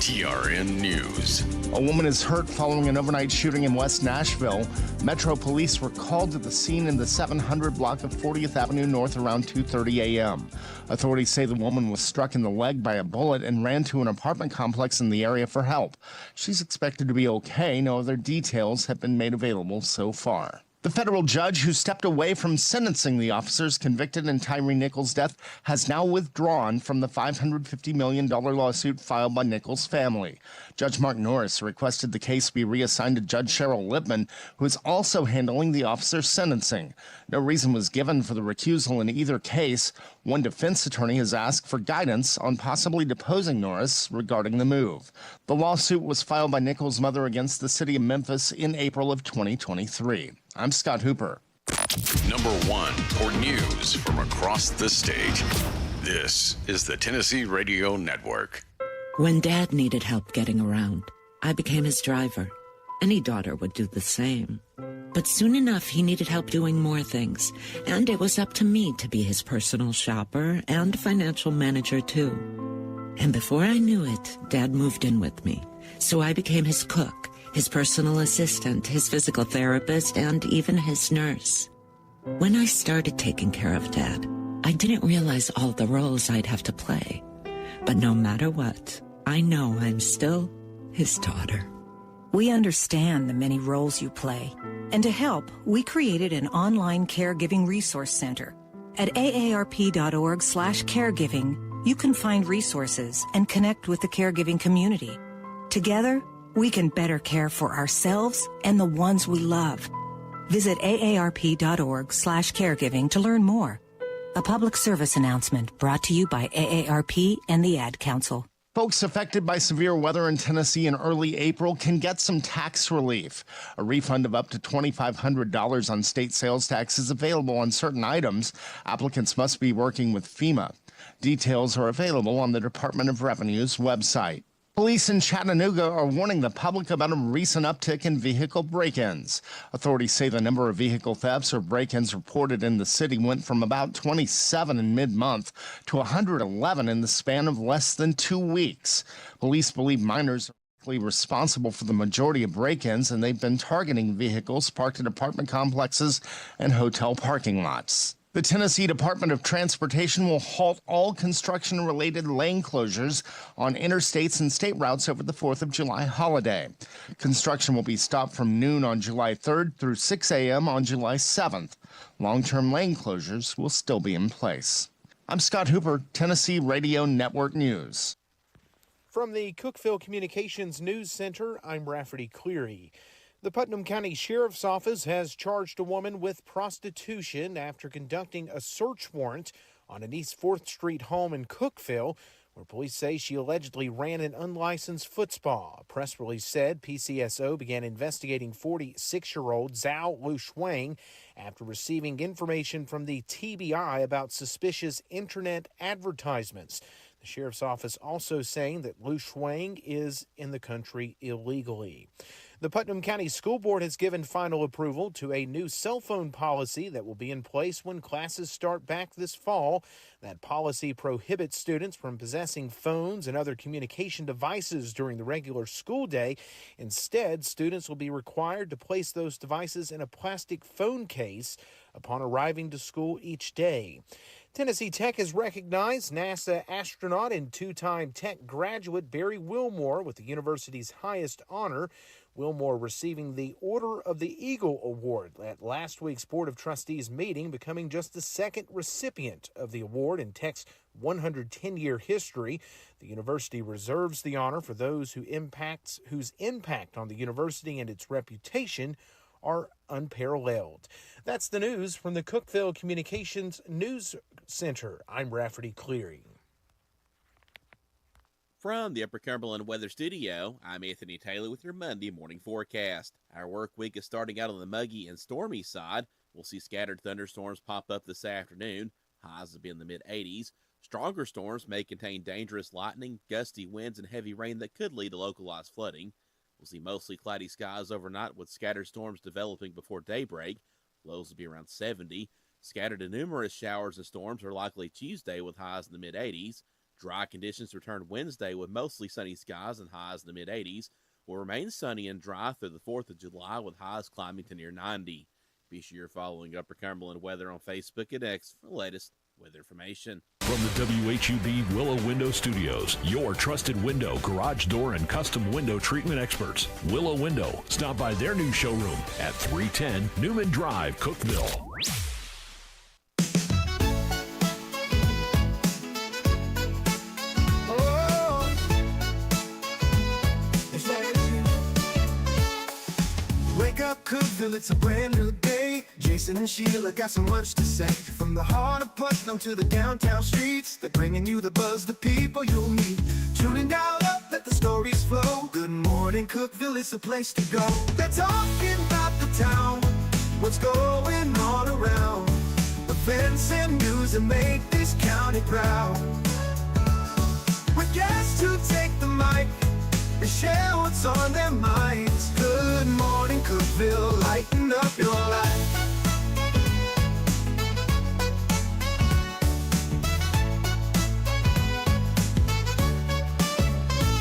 TRN News. A woman is hurt following an overnight shooting in West Nashville. Metro police were called to the scene in the 700 block of 40th Avenue North around 2:30 a.m. Authorities say the woman was struck in the leg by a bullet and ran to an apartment complex in the area for help. She's expected to be okay. No other details have been made available so far. The federal judge who stepped away from sentencing the officers convicted in Tyree Nichols' death has now withdrawn from the $550 million lawsuit filed by Nichols' family. Judge Mark Norris requested the case be reassigned to Judge Cheryl Lippman, who is also handling the officers' sentencing. No reason was given for the recusal in either case. One defense attorney has asked for guidance on possibly deposing Norris regarding the move. The lawsuit was filed by Nichols' mother against the city of Memphis in April of 2023. I'm Scott Hooper. Number one for news from across the state. This is the Tennessee Radio Network. When Dad needed help getting around, I became his driver. Any daughter would do the same. But soon enough, he needed help doing more things, and it was up to me to be his personal shopper and financial manager, too. And before I knew it, Dad moved in with me, so I became his cook, his personal assistant, his physical therapist, and even his nurse. When I started taking care of Dad, I didn't realize all the roles I'd have to play. But no matter what, I know I'm still his daughter. We understand the many roles you play. And to help, we created an online caregiving resource center. At aarp.org/caregiving, you can find resources and connect with the caregiving community. Together, we can better care for ourselves and the ones we love. Visit aarp.org/caregiving to learn more. A public service announcement brought to you by AARP and the Ad Council. Folks affected by severe weather in Tennessee in early April can get some tax relief. A refund of up to $2,500 on state sales tax is available on certain items. Applicants must be working with FEMA. Details are available on the Department of Revenue's website. Police in Chattanooga are warning the public about a recent uptick in vehicle break-ins. Authorities say the number of vehicle thefts or break-ins reported in the city went from about 27 in mid-month to 111 in the span of less than 2 weeks. Police believe minors are likely responsible for the majority of break-ins, and they've been targeting vehicles parked at apartment complexes and hotel parking lots. The Tennessee Department of Transportation will halt all construction-related lane closures on interstates and state routes over the 4th of July holiday. Construction will be stopped from noon on July 3rd through 6 a.m. on July 7th. Long-term lane closures will still be in place. I'm Scott Hooper, Tennessee Radio Network News. From the Cookeville Communications News Center, I'm Rafferty Cleary. The Putnam County Sheriff's Office has charged a woman with prostitution after conducting a search warrant on an East 4th Street home in Cookeville, where police say she allegedly ran an unlicensed foot spa. A press release said PCSO began investigating 46-year-old Zhao Lu Shuang after receiving information from the TBI about suspicious internet advertisements. The sheriff's office also saying that Lu Shuang is in the country illegally. The Putnam County School Board has given final approval to a new cell phone policy that will be in place when classes start back this fall. That policy prohibits students from possessing phones and other communication devices during the regular school day. Instead, students will be required to place those devices in a plastic phone case upon arriving to school each day. Tennessee Tech has recognized NASA astronaut and two-time Tech graduate Barry Wilmore with the university's highest honor. Wilmore receiving the Order of the Eagle Award at last week's Board of Trustees meeting, becoming just the second recipient of the award in Tech's 110-year history. The university reserves the honor for those whose impact on the university and its reputation are unparalleled. That's the news from the Cookeville Communications News Center. I'm Rafferty Cleary. From the Upper Cumberland Weather Studio, I'm Anthony Taylor with your Monday morning forecast. Our work week is starting out on the muggy and stormy side. We'll see scattered thunderstorms pop up this afternoon. Highs will be in the mid-80s. Stronger storms may contain dangerous lightning, gusty winds, and heavy rain that could lead to localized flooding. We'll see mostly cloudy skies overnight with scattered storms developing before daybreak. Lows will be around 70. Scattered and numerous showers and storms are likely Tuesday with highs in the mid-80s. Dry conditions return Wednesday with mostly sunny skies and highs in the mid-80s. Will remain sunny and dry through the 4th of July with highs climbing to near 90. Be sure you're following Upper Cumberland Weather on Facebook and X for the latest weather information. From the WHUB Willow Window Studios, your trusted window, garage door, and custom window treatment experts. Willow Window. Stop by their new showroom at 310 Newman Drive, Cookeville. Cookeville, it's a brand new day. Jason and Sheila got so much to say. From the heart of Putnam to the downtown streets, they're bringing you the buzz, the people you'll meet. Tuning dial up, let the stories flow. Good morning, Cookeville, it's a place to go. They're talking about the town, what's going on around. Events and news that make this county proud. With guests who take the mic, they share what's on their minds. Good morning, Cookeville, lighten up your life.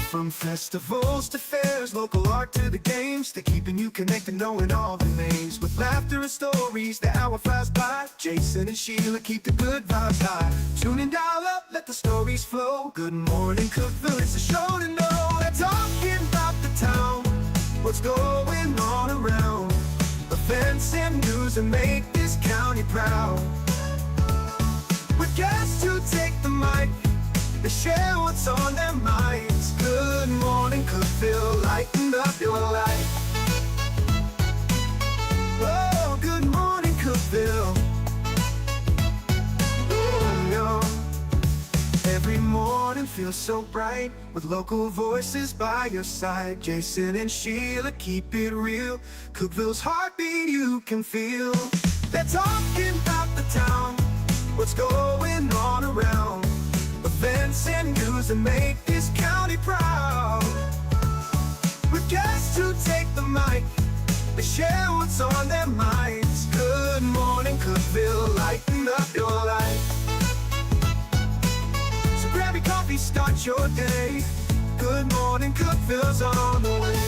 From festivals to fairs, local art to the games, they're keeping you connected, knowing all the names. With laughter and stories, the hour flies by. Jason and Sheila keep the good vibes high. Tune in, dial up, let the stories flow. Good morning, Cookeville, it's a show to know. They're talking about the town, what's going on around. Events and news that make this county proud. With guests who take the mic, they share what's on their minds. Good morning, Cookeville, lighten up your life. Oh, good morning, Cookeville. Oh, no. Every morning feels so bright with local voices by your side. Jason and Sheila keep it real. Cookeville's heartbeat you can feel. They're talking about the town, what's going on around. Events and news that make this county proud. With guests who take the mic, they share what's on their minds. Good morning, Cookeville, lighten up your life. So grab your coffee, start your day. Good morning, Cookeville's on the way.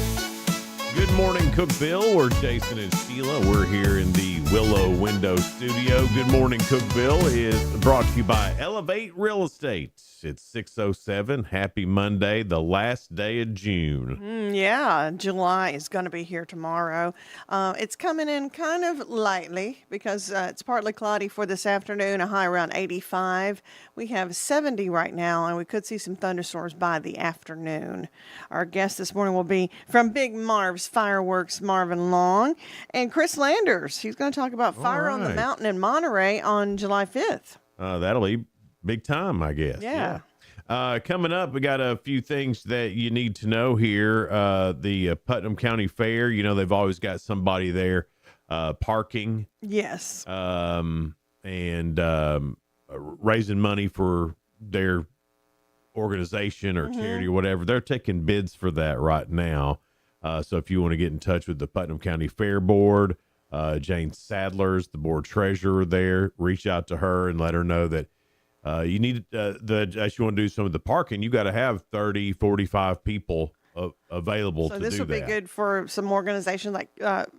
Good morning, Cookeville. We're Jason and Sheila. We're here in the Willow Window Studio. Good morning, Cookeville is brought to you by Elevate Real Estate. It's 6:07. Happy Monday, the last day of June. Yeah, July is going to be here tomorrow. It's coming in kind of lightly because it's partly cloudy for this afternoon, a high around 85. We have 70 right now, and we could see some thunderstorms by the afternoon. Our guest this morning will be from Big Marv's Fireworks, Marvin Long, and Chris Landers. He's going to talk about Fire on the Mountain in Monterey on July 5th. That'll be big time, I guess. Yeah. Coming up, we got a few things that you need to know here. The Putnam County Fair, you know, they've always got somebody there parking. Yes. And raising money for their organization or charity or whatever. They're taking bids for that right now. So if you want to get in touch with the Putnam County Fair Board, Jane Sadler's the board treasurer there, reach out to her and let her know that you need as you want to do some of the parking, you got to have 30, 45 people available to do that. So this would be good for some organizations like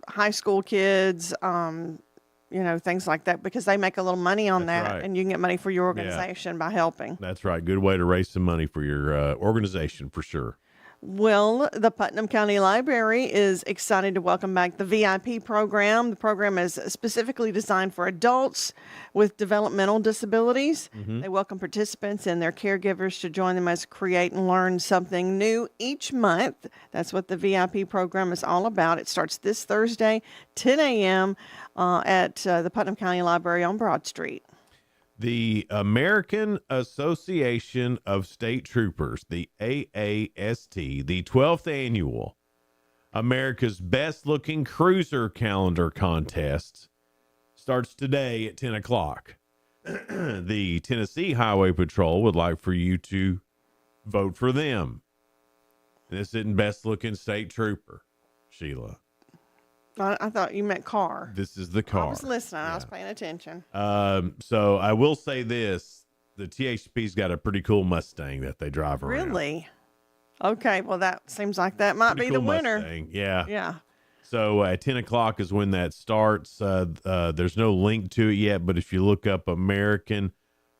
high school kids, you know, things like that, because they make a little money on that, right. And you can get money for your organization by helping. That's right. Good way to raise some money for your organization for sure. Well, the Putnam County Library is excited to welcome back the VIP program. The program is specifically designed for adults with developmental disabilities. They welcome participants and their caregivers to join them as create and learn something new each month. That's what the VIP program is all about. It starts this Thursday, 10 a.m. At the Putnam County Library on Broad Street. The American Association of State Troopers, the AAST, the 12th annual America's Best Looking Cruiser Calendar Contest starts today at 10 o'clock. The Tennessee Highway Patrol would like for you to vote for them. This isn't Best Looking State Trooper, Sheila. I thought you meant car. This is the car. I was listening. Yeah. I was paying attention. So I will say this. The THP's got a pretty cool Mustang that they drive around. Really? Okay. Well, that seems like that might Pretty be the cool winner. Mustang. Yeah. Yeah. So at 10 o'clock is when that starts. There's no link to it yet, but if you look up American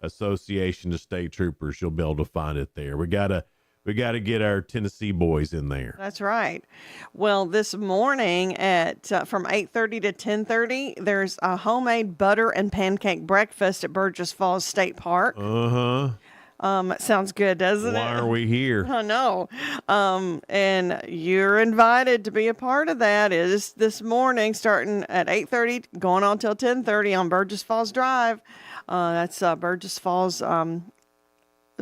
Association of State Troopers, you'll be able to find it there. We gotta get our Tennessee boys in there. That's right. Well, this morning at from 8:30 to 10:30, there's a homemade butter and pancake breakfast at Burgess Falls State Park. Sounds good, doesn't it? Why are we here? I know. And you're invited to be a part of that. It is this morning, starting at 8:30, going on till 10:30 on Burgess Falls Drive. That's Burgess Falls, the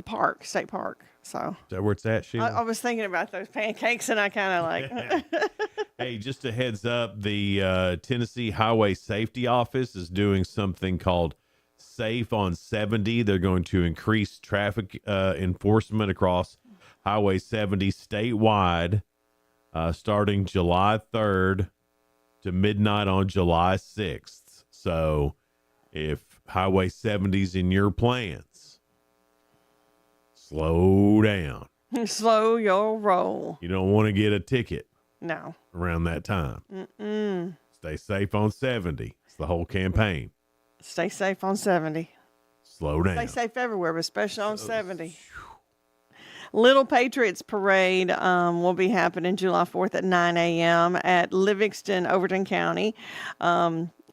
park, state park. So Is that where it's at, Sheila? I was thinking about those pancakes, and I kind of like. Hey, just a heads up, the Tennessee Highway Safety Office is doing something called Safe on 70. They're going to increase traffic enforcement across Highway 70 statewide starting July 3rd to midnight on July 6th. So if Highway 70's in your plans, slow down. Slow your roll. You don't want to get a ticket No. around that time. Stay safe on 70. It's the whole campaign. Stay safe on 70. Slow down. Stay safe everywhere, but especially on 70. Little Patriots Parade will be happening July 4th at 9 a.m. at Livingston, Overton County.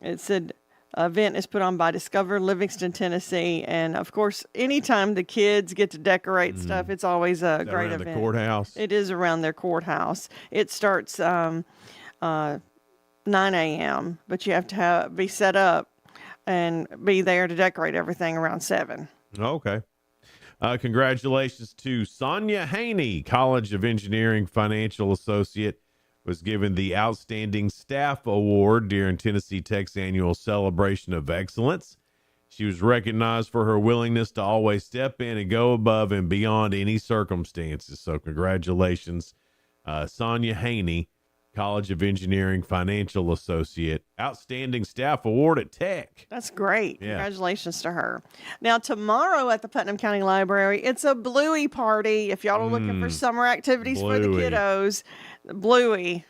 It's an event is put on by Discover Livingston, Tennessee. And, of course, anytime the kids get to decorate stuff, it's always a great around event. the courthouse? It is around their courthouse. It starts 9 a.m., but you have to be set up and be there to decorate everything around 7. Okay. Congratulations to Sonia Haney, College of Engineering Financial Associate, was given the Outstanding Staff Award during Tennessee Tech's annual Celebration of Excellence. She was recognized for her willingness to always step in and go above and beyond any circumstances. So congratulations, Sonia Haney, College of Engineering Financial Associate, Outstanding Staff Award at Tech. That's great. Yeah. Congratulations to her. Now, tomorrow at the Putnam County Library, it's a Bluey party. If y'all are looking for summer activities for the Bluey. kiddos, Bluey,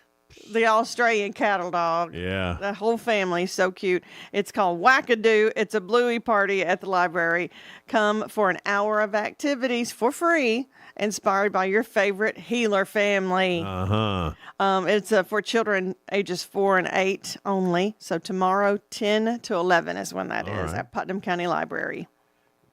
the Australian cattle dog. Yeah. The whole family, so cute. It's called Wackadoo. It's a Bluey party at the library. Come for an hour of activities for free, inspired by your favorite healer family. It's for children ages 4 and 8 only. So tomorrow, 10 to 11 is when that is at Putnam County Library.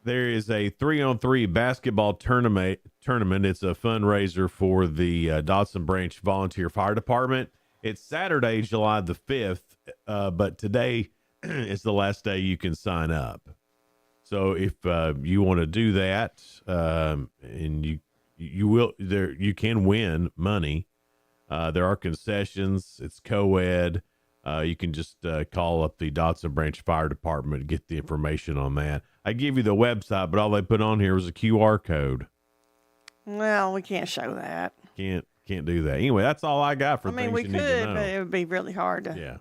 There is a 3-on-3 basketball tournament. It's a fundraiser for the Dotson Branch Volunteer Fire Department. It's Saturday, July the 5th, but today is the last day you can sign up. So if you want to do that, and you can win money. There are concessions. It's co-ed. You can just call up the Dotson Branch Fire Department to get the information on that. I give you the website, but all they put on here was a QR code. Well, we can't show that. Can't do that. Anyway, that's all I got for things we you need to could, know. but it would be really hard to. Yeah.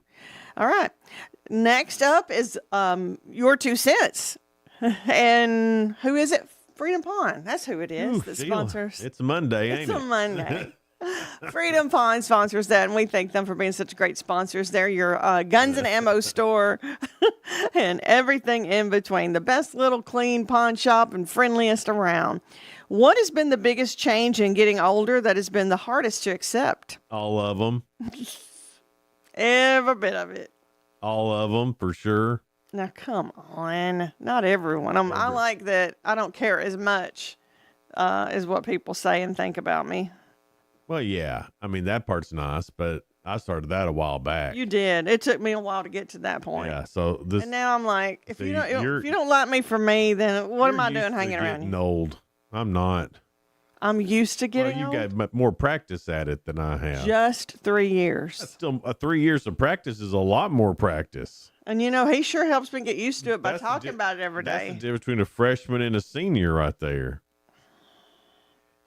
All right. Next up is your 2 cents. And who is it? Freedom Pond. That's who it is Ooh, that Sheila, sponsors. It's Monday, ain't It's it? a Monday. Freedom Pond sponsors that, and we thank them for being such great sponsors. They're your guns and ammo store and everything in between. The best little clean pawn shop and friendliest around. What has been the biggest change in getting older that has been the hardest to accept? All of them. Every bit of it. All of them, for sure. Now, come on. Not everyone. I like that I don't care as much as what people say and think about me. Well, yeah. I mean, that part's nice, but I started that a while back. You did. It took me a while to get to that point. Yeah, so this... And now I'm like, if See, you you're- don't like me for me, then what am you're I used doing to hanging around getting you? old. I'm not. I'm used to getting Well, you old. got more practice at it than I have. Just 3 years. That's still 3 years of practice is a lot more practice. And he sure helps me get used to it by That's the talking about it every That's day. the difference between a freshman and a senior right there.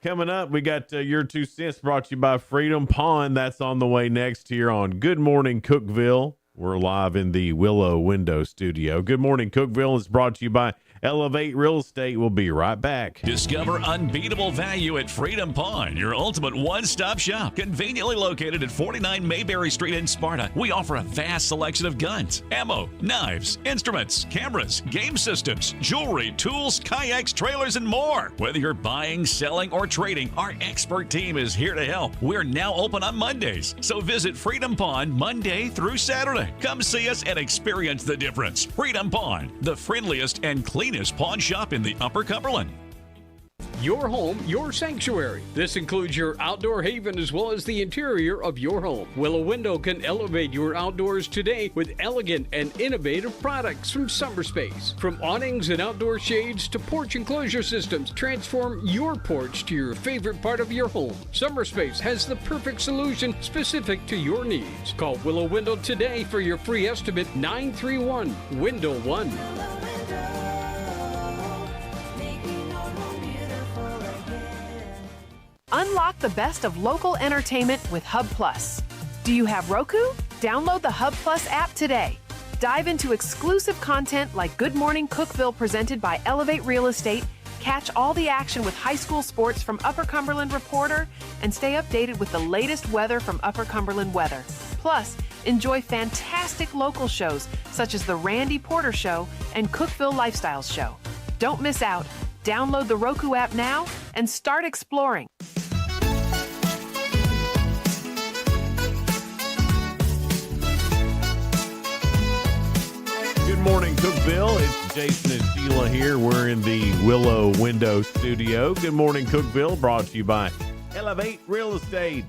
Coming up, we got your 2 cents brought to you by Freedom Pond. That's on the way next here on Good Morning Cookeville. We're live in the Willow Window Studio. Good morning, Cookeville is brought to you by Elevate Real Estate. We'll be right back. Discover unbeatable value at Freedom Pawn, your ultimate one-stop shop. Conveniently located at 49 Mayberry Street in Sparta, we offer a vast selection of guns, ammo, knives, instruments, cameras, game systems, jewelry, tools, kayaks, trailers, and more. Whether you're buying, selling, or trading, our expert team is here to help. We're now open on Mondays, so visit Freedom Pawn Monday through Saturday. Come see us and experience the difference. Freedom Pawn, the friendliest and cleanest pawn shop in the Upper Cumberland. Your home, your sanctuary. This includes your outdoor haven as well as the interior of your home. Willow Window can elevate your outdoors today with elegant and innovative products from SummerSpace. From awnings and outdoor shades to porch enclosure systems, transform your porch to your favorite part of your home. SummerSpace has the perfect solution specific to your needs. Call Willow Window today for your free estimate 931 Window 1. Unlock the best of local entertainment with Hub Plus. Do you have Roku? Download the Hub Plus app today. Dive into exclusive content like Good Morning Cookeville presented by Elevate Real Estate, catch all the action with high school sports from Upper Cumberland Reporter, and stay updated with the latest weather from Upper Cumberland Weather. Plus, enjoy fantastic local shows such as The Randy Porter Show and Cookeville Lifestyles Show. Don't miss out. Download the Roku app now and start exploring. Good morning, Cookeville. It's Jason and Sheila here. We're in the Willow Window Studio. Good morning, Cookeville, brought to you by Elevate Real Estate.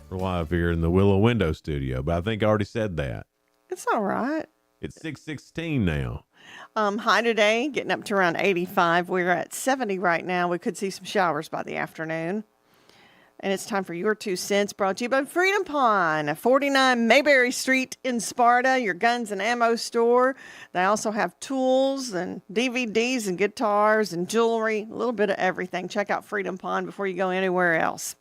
We're live here in the Willow Window Studio, but I think I already said that. It's all right. It's 6:16 now. High today, getting up to around 85. We're at 70 right now. We could see some showers by the afternoon. And it's time for your 2 cents, brought to you by Freedom Pawn, 49 Mayberry Street in Sparta, your guns and ammo store. They also have tools and DVDs and guitars and jewelry, a little bit of everything. Check out Freedom Pawn before you go anywhere else.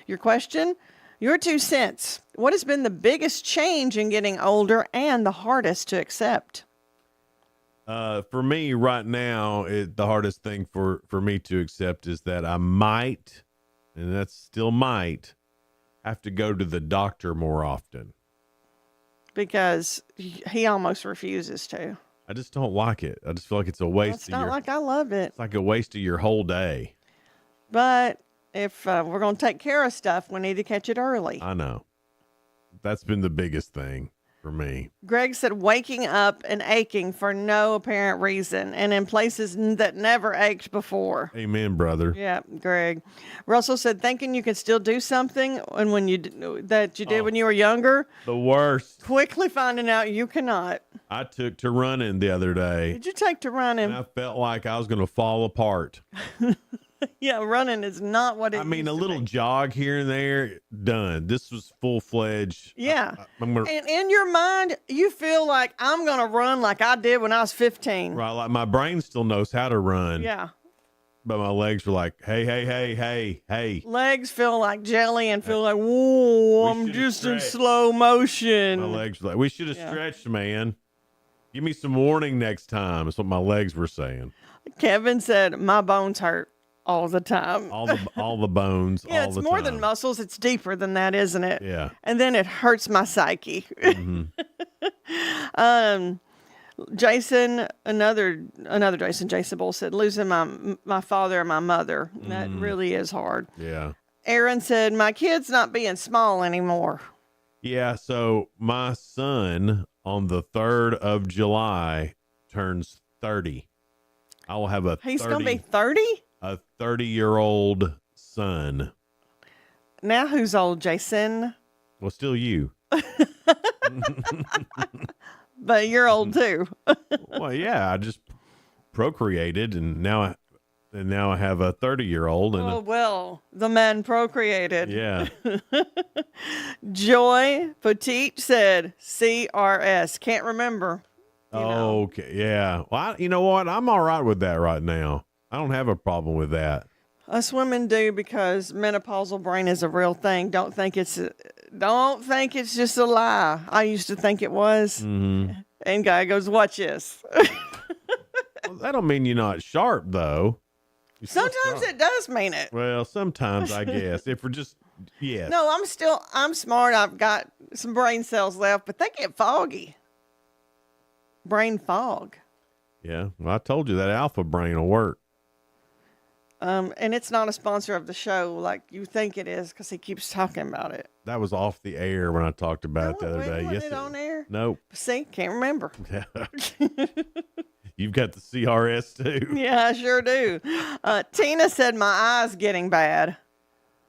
Your question? Your 2 cents. What has been the biggest change in getting older and the hardest to accept? For me right now, the hardest thing for me to accept is that I might, and that's still might, have to go to the doctor more often. Because he almost refuses to. I just don't like it. I just feel like it's a waste. It's not like I love it. It's like a waste of your whole day. But if we're going to take care of stuff, we need to catch it early. I know. That's been the biggest thing for me. Greg said waking up and aching for no apparent reason and in places that never ached before. Amen, brother. Yeah, Greg. Russell said thinking you can still do something and when you did when you were younger. The worst. Quickly finding out you cannot. I took to running the other day. Did you take to running? And I felt like I was going to fall apart. Yeah, running is not what it is. I mean, a little jog here and there, done. This was full-fledged. Yeah. And in your mind, you feel like I'm going to run like I did when I was 15. Right, like my brain still knows how to run. Yeah. But my legs were like, hey. Legs feel like jelly and feel like, whoa, I'm just in slow motion. My legs were like, we should have stretched, man. Give me some warning next time. That's what my legs were saying. Kevin said, my bones hurt. All the time. All the bones. Yeah, all it's the more time. than muscles. It's deeper than that, isn't it? Yeah. And then it hurts my psyche. Mm-hmm. Jason, another Jason Bull said, losing my father and my mother. That really is hard. Yeah. Aaron said, my kid's not being small anymore. Yeah, so my son on the 3rd of July turns 30. I will have He's going to be 30? A 30-year-old son. Now who's old, Jason? Well, still you. But you're old too. Well, yeah, I just procreated, and now I have a 30-year-old. And oh, well, the man procreated. Yeah. Joy Petite said CRS. Can't remember. Okay, yeah. Well, you know what? I'm all right with that right now. I don't have a problem with that. Us women do, because menopausal brain is a real thing. Don't think it's just a lie. I used to think it was. Mm-hmm. And guy goes, watch this. Well, that don't mean you're not sharp, though. Sometimes it does mean it. Well, sometimes I guess if we're just No, I'm smart. I've got some brain cells left, but they get foggy. Brain fog. Yeah. Well, I told you that alpha brain will work. And it's not a sponsor of the show like you think it is, because he keeps talking about it. That was off the air when I talked about it the other day. Wasn't it on air? Nope. See, can't remember. You've got the CRS too. Yeah, I sure do. Tina said my eye's getting bad.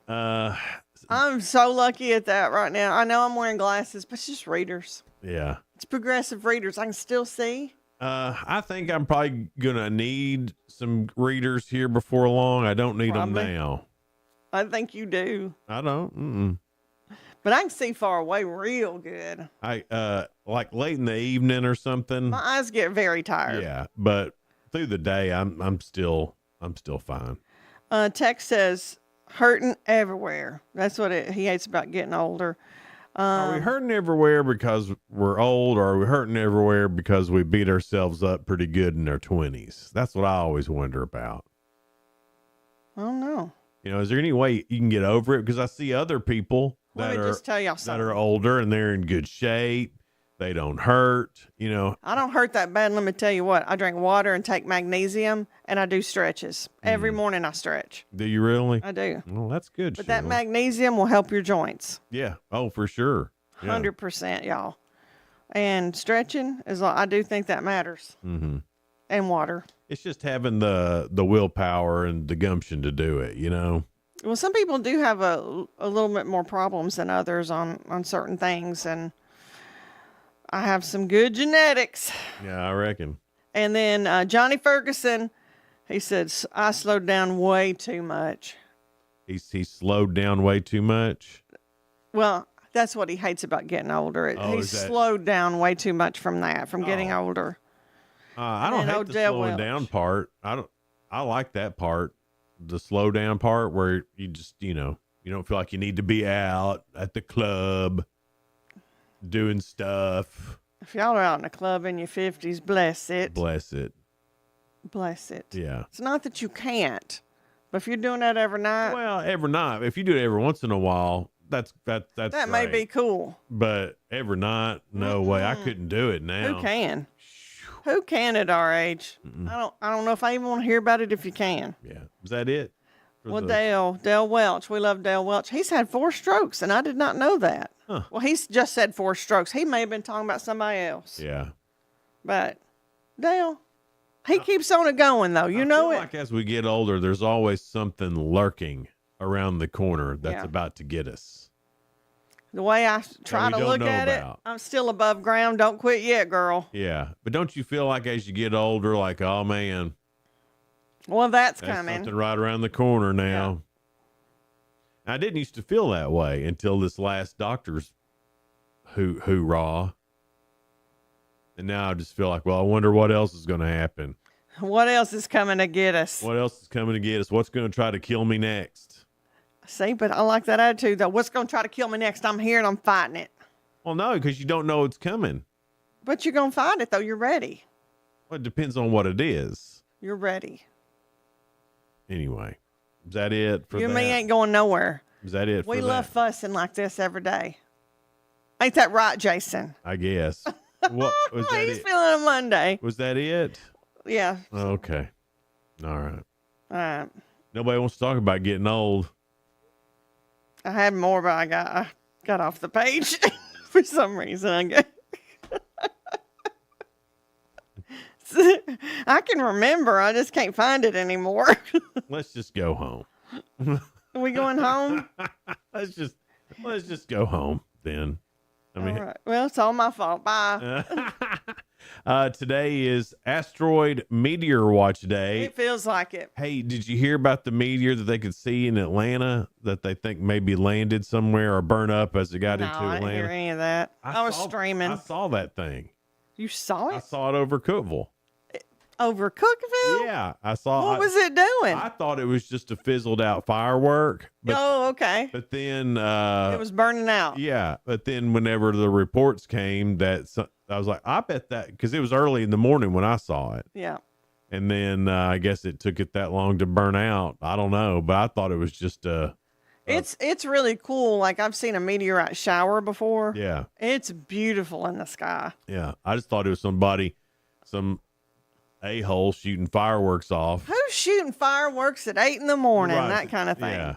I'm so lucky at that right now. I know I'm wearing glasses, but it's just readers. Yeah. It's progressive readers. I can still see. I think I'm probably gonna need some readers here before long. I don't need them now. I think you do. I don't. Mm-mm. But I can see far away real good. I like late in the evening or something. My eyes get very tired. Yeah, but through the day, I'm still fine. Tex says hurting everywhere. That's what he hates about getting older. Are we hurting everywhere because we're old, or are we hurting everywhere because we beat ourselves up pretty good in our 20s? That's what I always wonder about. I don't know. You know, is there any way you can get over it? Because I see other people that are older and they're in good shape. They don't hurt, you know. I don't hurt that bad. Let me tell you what. I drink water and take magnesium, and I do stretches. Every morning I stretch. Do you really? I do. Well, that's good. But that magnesium will help your joints. Yeah. Oh, for sure. 100%, y'all. And stretching is, I do think that matters. Mm-hmm. And water. It's just having the willpower and the gumption to do it, you know. Well, some people do have a little bit more problems than others on certain things, and I have some good genetics. Yeah, I reckon. And then Johnny Ferguson, he said, I slowed down way too much. He slowed down way too much? Well, that's what he hates about getting older. He slowed down way too much from getting older. I don't hate the slowing down part. I like that part. The slow down part where you just, you know, you don't feel like you need to be out at the club doing stuff. If y'all are out in the club in your 50s, bless it. Bless it. Bless it. Yeah. It's not that you can't, but if you're doing that every night. Well, every night. If you do it every once in a while, that's that great. may be cool. But every night, no way. I couldn't do it now. Who can? Who can at our age? I don't know if I even want to hear about it if you can. Yeah. Is that it? Well, Dale Welch. We love Dale Welch. He's had 4 strokes, and I did not know that. Huh. Well, he's just said 4 strokes. He may have been talking about somebody else. Yeah. But Dale, he keeps on it going, though. You know it. Like as we get older, there's always something lurking around the corner that's about to get us. The way I try to look at it, I'm still above ground. Don't quit yet, girl. Yeah. But don't you feel like as you get older, like, oh, man. Well, that's coming. Something right around the corner now. Yeah. I didn't used to feel that way until this last doctor's hoorah. And now I just feel like, well, I wonder what else is going to happen. What else is coming to get us? What else is coming to get us? What's going to try to kill me next? See, but I like that attitude, though. What's going to try to kill me next? I'm here and I'm fighting it. Well, no, because you don't know it's coming. But you're going to fight it, though. You're ready. Well, it depends on what it is. You're ready. Anyway, is that it for you that? and me ain't going nowhere. Is that it for We that? love fussing like this every day. Ain't that right, Jason? I guess. What was that? He's feeling a Monday. Was that it? Yeah. Okay. All right. All right. Nobody wants to talk about getting old. I had more, but I got off the page for some reason. I can remember. I just can't find it anymore. Let's just go home. Are we going home? Let's just go home then. I mean, all right. Well, it's all my fault. Bye. Today is Asteroid Meteor Watch Day. It feels like it. Hey, did you hear about the meteor that they could see in Atlanta that they think maybe landed somewhere or burnt up as it got into Atlanta? I didn't hear any of that. I was streaming. I saw that thing. You saw it? I saw it over Cookeville. Over Cookeville? Yeah, I saw. What was it doing? I thought it was just a fizzled out firework. But, okay. But then it was burning out. Yeah, but then whenever the reports came, I was like, I bet that, because it was early in the morning when I saw it. Yeah. And then I guess it took it that long to burn out. I don't know, but I thought it was just It's really cool. Like, I've seen a meteorite shower before. Yeah. It's beautiful in the sky. Yeah. I just thought it was some a-hole shooting fireworks off. Who's shooting fireworks at 8 a.m? Right. That kind of thing. Yeah.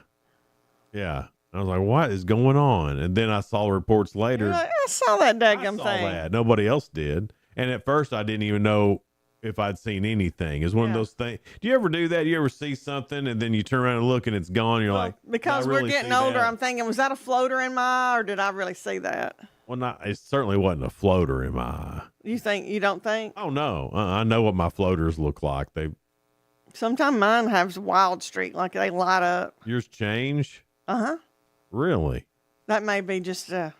Yeah. I was like, what is going on? And then I saw reports later. You're like, I saw that daggum I saw thing. that. Nobody else did. And at first I didn't even know if I'd seen anything. It's one of those things. Do you ever do that? You ever see something and then you turn around and look and it's gone? You're like, because we're getting older, I'm thinking, was that a floater in my eye or did I really see that? Well, it certainly wasn't a floater in my eye. You don't think? Oh, no. I know what my floaters look like. Sometimes mine has a wild streak, like they light up. Yours change? Uh-huh. Really? That may be just a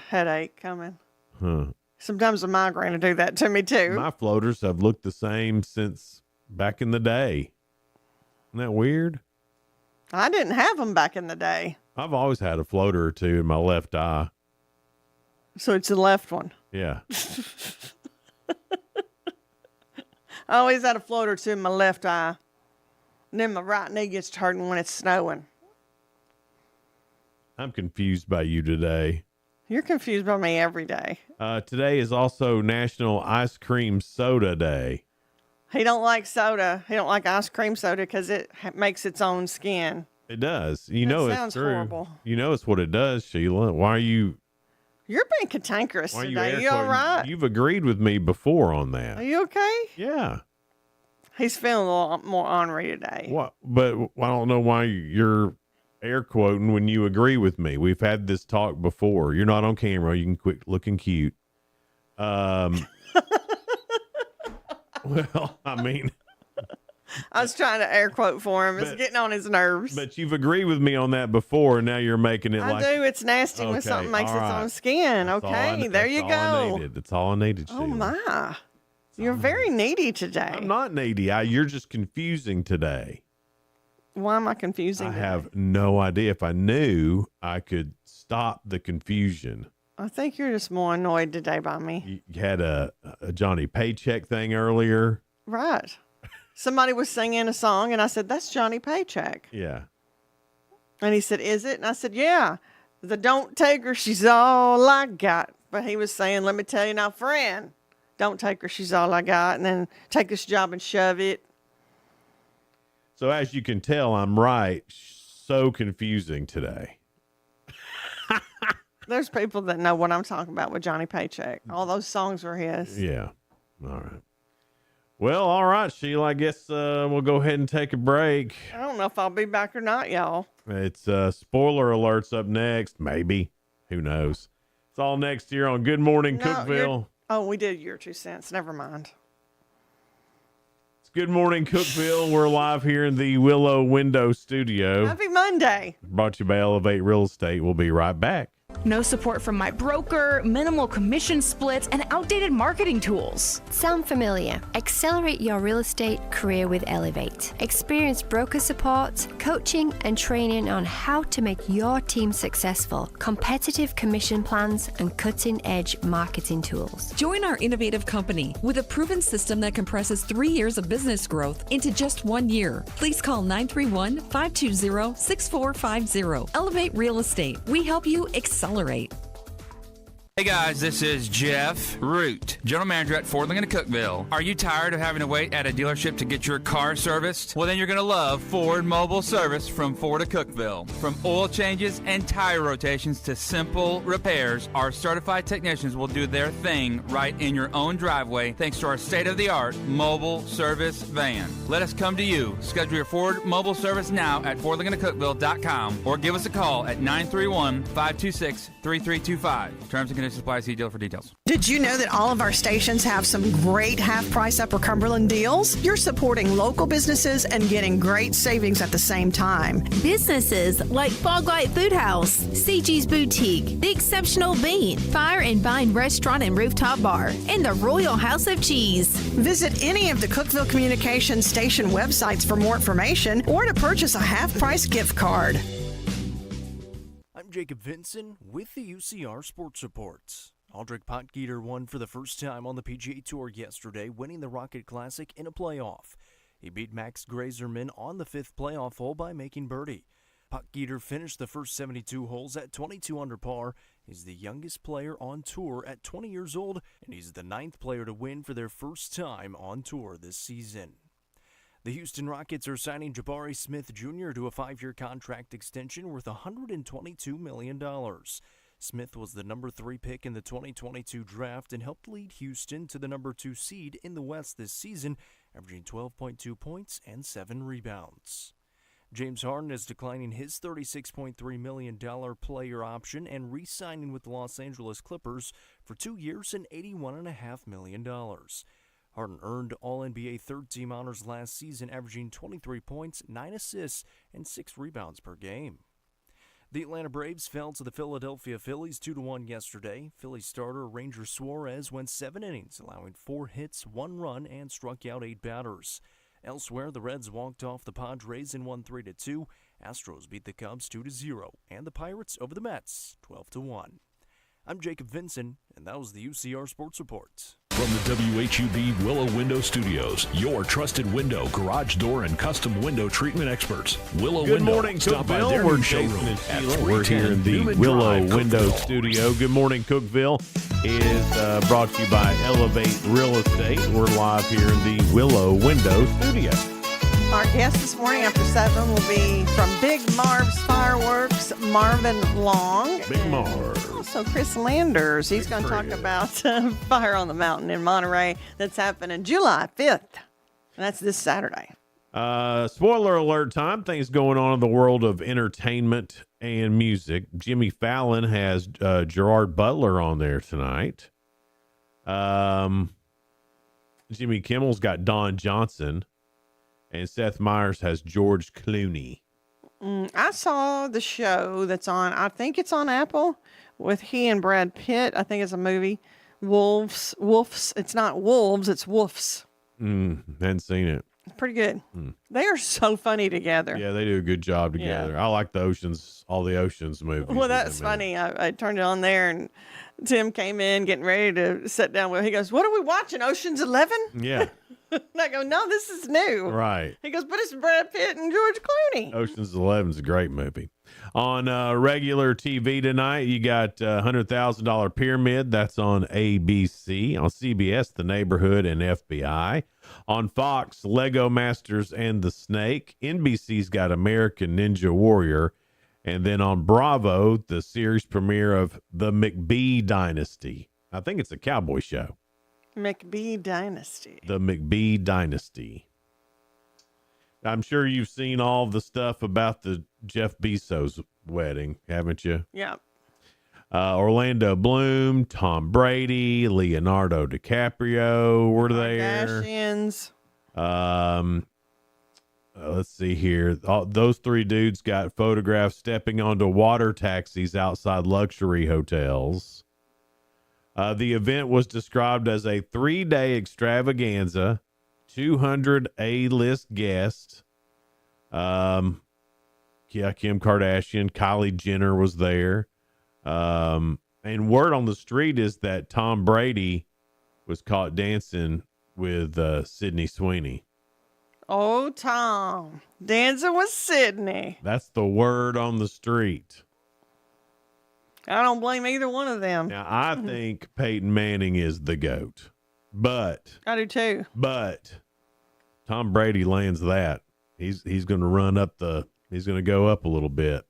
headache coming. Huh. Sometimes a migraine will do that to me too. My floaters have looked the same since back in the day. Isn't that weird? I didn't have them back in the day. I've always had a floater or two in my left eye. So it's the left one. Yeah. I always had a floater or two in my left eye. And then my right knee gets hurting when it's snowing. I'm confused by you today. You're confused by me every day. Today is also National Ice Cream Soda Day. He don't like soda. He don't like ice cream soda because it makes its own skin. It does. You know it's true. Horrible. You know it's what it does, Sheila. Why are you... You're being cantankerous Why are today. You all right? You've agreed with me before on that. Are you okay? Yeah. He's feeling a little more ornery today. What? But I don't know why you're air quoting when you agree with me. We've had this talk before. You're not on camera. You can quit looking cute. Well, I mean, I was trying to air quote for him. It's getting on his nerves. But you've agreed with me on that before, and now you're making it I do. It's nasty when something makes its own skin. Okay, there you go. That's all I needed. Oh my, you're very needy today. I'm not needy. You're just confusing today. Why am I confusing? I have no idea. If I knew, I could stop the confusion. I think you're just more annoyed today by me. You had a Johnny Paycheck thing earlier. Right. Somebody was singing a song, and I said, that's Johnny Paycheck. Yeah. And he said, is it? And I said, yeah. The don't take her, she's all I got. But he was saying, let me tell you now, friend, don't take her, she's all I got. And then take this job and shove it. So as you can tell, I'm right. So confusing today. There's people that know what I'm talking about with Johnny Paycheck. All those songs were his. Yeah. All right. Well, all right, Sheila. I guess we'll go ahead and take a break. I don't know if I'll be back or not, y'all. It's spoiler alerts up next. Maybe. Who knows? It's all next here on Good Morning Cookeville. Oh, we did your 2 cents. Never mind. It's Good Morning Cookeville. We're live here in the Willow Window Studio. Happy Monday. Brought to you by Elevate Real Estate. We'll be right back. No support from my broker, minimal commission splits, and outdated marketing tools. Sound familiar? Accelerate your real estate career with Elevate. Experience broker support, coaching, and training on how to make your team successful, competitive commission plans, and cutting-edge marketing tools. Join our innovative company with a proven system that compresses 3 years of business growth into just 1 year. Please call 931-520-6450. Elevate Real Estate. We help you accelerate. Hey guys, this is Jeff Root, General Manager at Ford Lincoln Cookeville. Are you tired of having to wait at a dealership to get your car serviced? Well, then you're going to love Ford Mobile Service from Ford of Cookeville. From oil changes and tire rotations to simple repairs, our certified technicians will do their thing right in your own driveway thanks to our state-of-the-art mobile service van. Let us come to you. Schedule your Ford Mobile Service now at FordLincolnCookeville.com or give us a call at 931-526-3325. Terms and conditions Tractor Supply Seed Deal for details. Did you know that all of our stations have some great half-price Upper Cumberland deals? You're supporting local businesses and getting great savings at the same time. Businesses like Foglight Food House, CG's Boutique, The Exceptional Bean, Fire and Vine Restaurant and Rooftop Bar, and the Royal House of Cheese. Visit any of the Cookeville Communications station websites for more information or to purchase a half-price gift card. I'm Jacob Vinson with the UCR Sports Reports. Aldrich Potgieter won for the first time on the PGA Tour yesterday, winning the Rocket Classic in a playoff. He beat Max Grazerman on the fifth playoff hole by making birdie. Potgieter finished the first 72 holes at 22 under par. He's the youngest player on tour at 20 years old, and he's the ninth player to win for their first time on tour this season. The Houston Rockets are signing Jabari Smith Jr. to a 5-year contract extension worth $122 million. Smith was the number 3 pick in the 2022 draft and helped lead Houston to the number 2 seed in the West this season, averaging 12.2 points and 7 rebounds. James Harden is declining his $36.3 million player option and re-signing with the Los Angeles Clippers for 2 years and $81.5 million. Harden earned All-NBA third-team honors last season, averaging 23 points, 9 assists, and 6 rebounds per game. The Atlanta Braves fell to the Philadelphia Phillies 2-1 yesterday. Phillies starter Ranger Suarez went 7 innings, allowing 4 hits, 1 run, and struck out 8 batters. Elsewhere, the Reds walked off the Padres and won 3-2. Astros beat the Cubs 2-0, and the Pirates over the Mets 12-1. I'm Jacob Vinson, and that was the UCR Sports Report. From the WHUB Willow Window Studios, your trusted window, garage door, and custom window treatment experts. Willow Good Window. morning, Stop by Cookeville. their We're new Jason showroom and at Sheila. We're here in the Newman Willow Drive, Window Cookeville. Studio. Good morning, Cookeville is brought to you by Elevate Real Estate. We're live here in the Willow Window Studio. Our guest this morning after 7 will be from Big Marv's Fireworks, Marvin Long. Big Marv. Also, Chris Landers. He's going to talk about Fire on the Mountain in Monterey that's happening July 5th. And that's this Saturday. Spoiler alert time. Things going on in the world of entertainment and music. Jimmy Fallon has Gerard Butler on there tonight. Jimmy Kimmel's got Don Johnson. And Seth Meyers has George Clooney. I saw the show that's on, I think it's on Apple, with he and Brad Pitt. I think it's a movie. Wolves. It's not wolves, it's woofs. Hadn't seen it. It's pretty good. They are so funny together. Yeah, they do a good job together. Yeah. I like all the Oceans movies. Well, that's funny. I turned it on there and Tim came in getting ready to sit down with. He goes, "What are we watching? Ocean's 11?" Yeah. And I go, "No, this is new." Right. He goes, "But it's Brad Pitt and George Clooney." Ocean's 11 is a great movie. On regular TV tonight, you got $100,000 Pyramid. That's on ABC. On CBS, The Neighborhood and FBI. On Fox, Lego Masters and the Snake. NBC's got American Ninja Warrior. And then on Bravo, the series premiere of The McBee Dynasty. I think it's a cowboy show. McBee Dynasty. The McBee Dynasty. I'm sure you've seen all the stuff about the Jeff Bezos wedding, haven't you? Yeah. Orlando Bloom, Tom Brady, Leonardo DiCaprio were there. Kardashians. Let's see here. Those 3 dudes got photographed stepping onto water taxis outside luxury hotels. The event was described as a 3-day extravaganza, 200 A-list guests. Kim Kardashian, Kylie Jenner was there. And word on the street is that Tom Brady was caught dancing with Sydney Sweeney. Oh, Tom. Dancing with Sydney. That's the word on the street. I don't blame either one of them. Now, I think Peyton Manning is the GOAT. But I do too. But Tom Brady lands that. He's going to he's going to go up a little bit.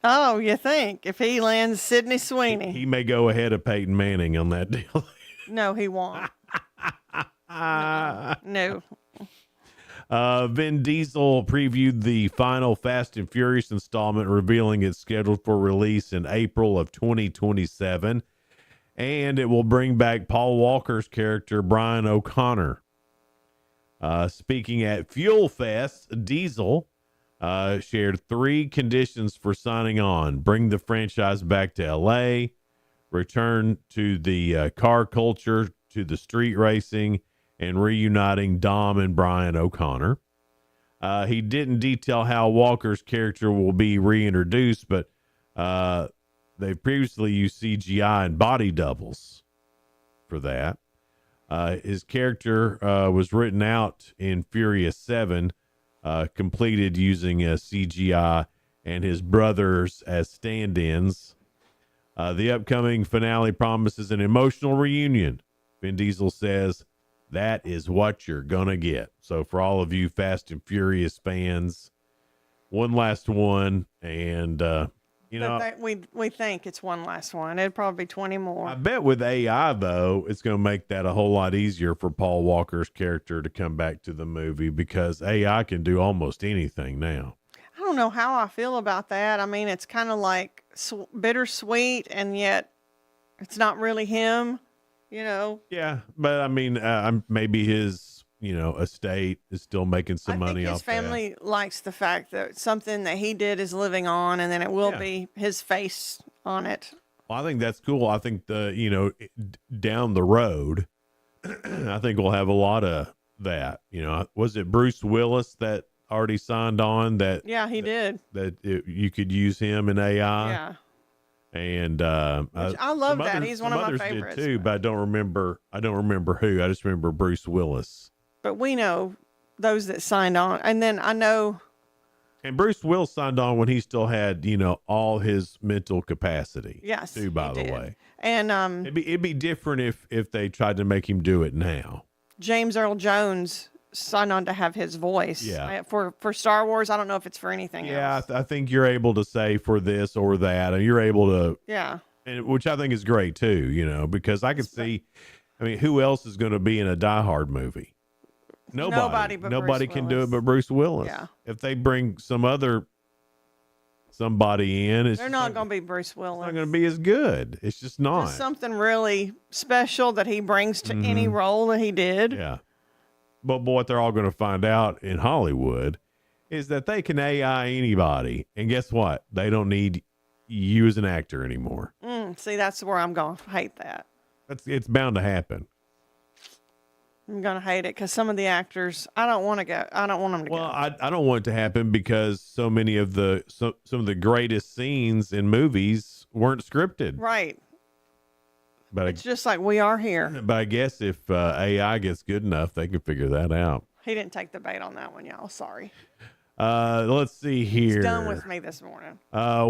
Oh, you think? If he lands Sydney Sweeney. He may go ahead of Peyton Manning on that deal. No, he won't. No. Vin Diesel previewed the final Fast and Furious installment, revealing it's scheduled for release in April of 2027. And it will bring back Paul Walker's character, Brian O'Connor. Speaking at Fuel Fest, Diesel shared 3 conditions for signing on: bring the franchise back to LA, return to the car culture, to the street racing, and reuniting Dom and Brian O'Connor. He didn't detail how Walker's character will be reintroduced, but they've previously used CGI and body doubles for that. His character was written out in Furious 7, completed using CGI and his brothers as stand-ins. The upcoming finale promises an emotional reunion. Vin Diesel says that is what you're gonna get. So for all of you Fast and Furious fans, one last one, and we think it's one last one. It'd probably be 20 more. I bet with AI though, it's gonna make that a whole lot easier for Paul Walker's character to come back to the movie, because AI can do almost anything now. I don't know how I feel about that. I mean, it's kind of like bittersweet, and yet it's not really him, you know? Yeah, but I mean, maybe his, estate is still making some money off that. His family likes the fact that something that he did is living on, and then it will be his face on it. Well, I think that's cool. I think down the road, I think we'll have a lot of that. Was it Bruce Willis that already signed on that? Yeah, he did. You could use him in AI. Yeah. And I love that. He's one of my favorites. Did too, but I don't remember who. I just remember Bruce Willis. But we know those that signed on, and then I know. And Bruce Willis signed on when he still had, all his mental capacity. Yes, too, by the way. And it'd be different if they tried to make him do it now. James Earl Jones signed on to have his voice. Yeah. For Star Wars. I don't know if it's for anything else. Yeah, I think you're able to say for this or that, and you're able to. Yeah. And which I think is great too, because I could see. I mean, who else is going to be in a Die Hard movie? Nobody can do it but Bruce Willis. Yeah. If they bring somebody in, they're not going to be Bruce Willis. It's not going to be as good. It's just not. There's something really special that he brings to any role that he did. Yeah. But what they're all going to find out in Hollywood is that they can AI anybody. And guess what? They don't need you as an actor anymore. See, that's where I'm going to hate that. It's bound to happen. I'm going to hate it because some of the actors, I don't want them to go. Well, I don't want it to happen because so many of some of the greatest scenes in movies weren't scripted. Right. But it's just like we are here. But I guess if AI gets good enough, they can figure that out. He didn't take the bait on that one, y'all. Sorry. Let's see here. He's done with me this morning.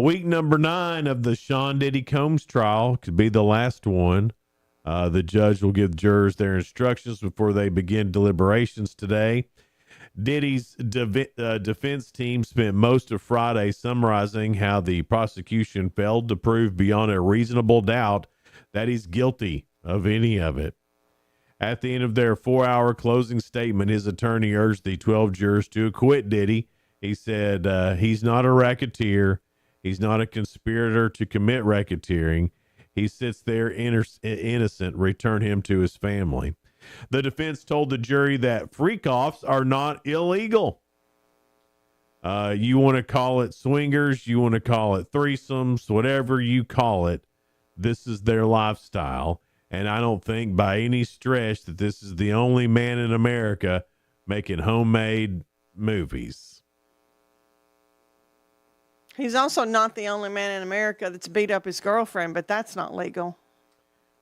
Week number 9 of the Sean Diddy Combs trial could be the last one. The judge will give jurors their instructions before they begin deliberations today. Diddy's defense team spent most of Friday summarizing how the prosecution failed to prove beyond a reasonable doubt that he's guilty of any of it. At the end of their 4-hour closing statement, his attorney urged the 12 jurors to acquit Diddy. He said he's not a racketeer. He's not a conspirator to commit racketeering. He sits there innocent. Return him to his family. The defense told the jury that freak-offs are not illegal. You want to call it swingers, you want to call it threesomes, whatever you call it, this is their lifestyle. And I don't think by any stretch that this is the only man in America making homemade movies. He's also not the only man in America that's beat up his girlfriend, but that's not legal.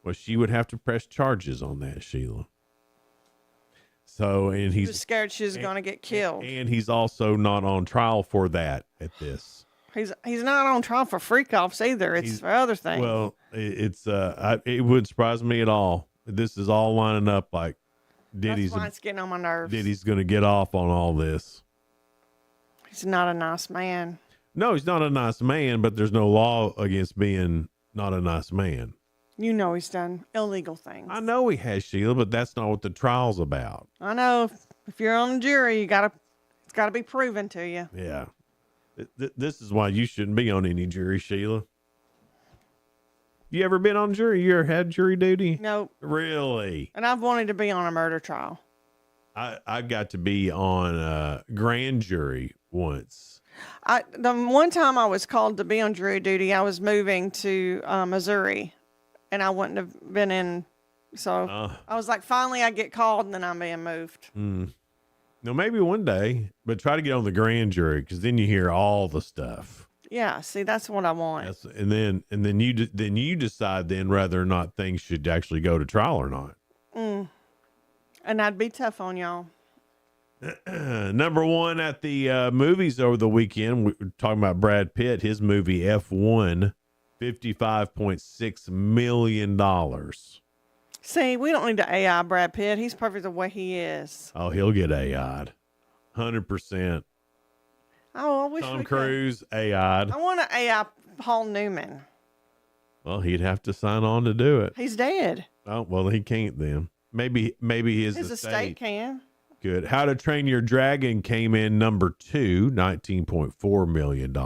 Well, she would have to press charges on that, Sheila. So, and he's scared she's going to get killed. And he's also not on trial for that at this. He's not on trial for freak-offs either. It's for other things. Well, it wouldn't surprise me at all. This is all lining up like Diddy's. That's why it's getting on my nerves. Diddy's going to get off on all this. He's not a nice man. No, he's not a nice man, but there's no law against being not a nice man. You know he's done illegal things. I know he has, Sheila, but that's not what the trial's about. I know. If you're on the jury, it's got to be proven to you. Yeah. This is why you shouldn't be on any jury, Sheila. You ever been on jury? You ever had jury duty? Nope. Really? And I've wanted to be on a murder trial. I got to be on a grand jury once. The one time I was called to be on jury duty, I was moving to Missouri, and I wouldn't have been in. So I was like, finally I get called, and then I'm being moved. No, maybe one day, but try to get on the grand jury, because then you hear all the stuff. Yeah, see, that's what I want. And then you decide then whether or not things should actually go to trial or not. And I'd be tough on y'all. Number one at the movies over the weekend, we were talking about Brad Pitt, his movie F1, $55.6 million. See, we don't need to AI Brad Pitt. He's perfect the way he is. Oh, he'll get AI'd. 100%. Oh, I wish Tom we Cruise, AI'd. I want to AI Paul Newman. Well, he'd have to sign on to do it. He's dead. Oh, well, he can't then. Maybe his estate can. Good. How to Train Your Dragon came in number 2, $19.4 million.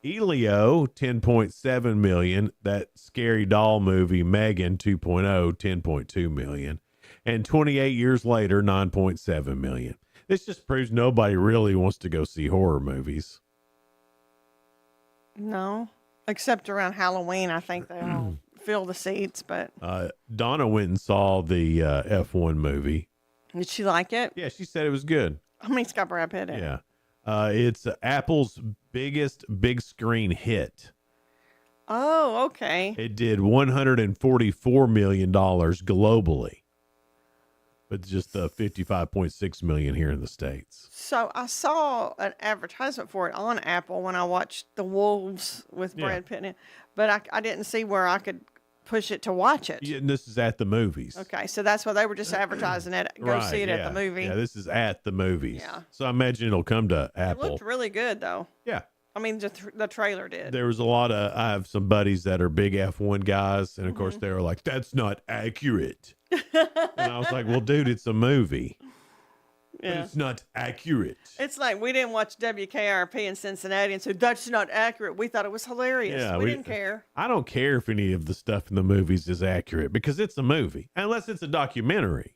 Elio, $10.7 million. That scary doll movie, Megan 2.0, $10.2 million. And 28 years later, $9.7 million. This just proves nobody really wants to go see horror movies. No, except around Halloween, I think they all fill the seats. But Donna went and saw the F1 movie. Did she like it? Yeah, she said it was good. I mean, it's got Brad Pitt in it. Yeah. It's Apple's biggest big screen hit. Oh, okay. It did $144 million globally, but just 55.6 million here in the States. So I saw an advertisement for it on Apple when I watched The Wolves with Brad Pitt in it, but I didn't see where I could push it to watch it. Yeah, and this is at the movies. Okay, so that's why they were just advertising it. Go see it at the movie. Yeah, this is at the movies. Yeah. So I imagine it'll come to Apple. It looked really good, though. Yeah. I mean, the trailer did. There was a lot of, I have some buddies that are big F1 guys, and of course they were like, that's not accurate. And I was like, well, dude, it's a movie. Yeah. But it's not accurate. It's like we didn't watch WKRP in Cincinnati and so that's not accurate. We thought it was hilarious. Yeah, we didn't care. I don't care if any of the stuff in the movies is accurate because it's a movie, unless it's a documentary.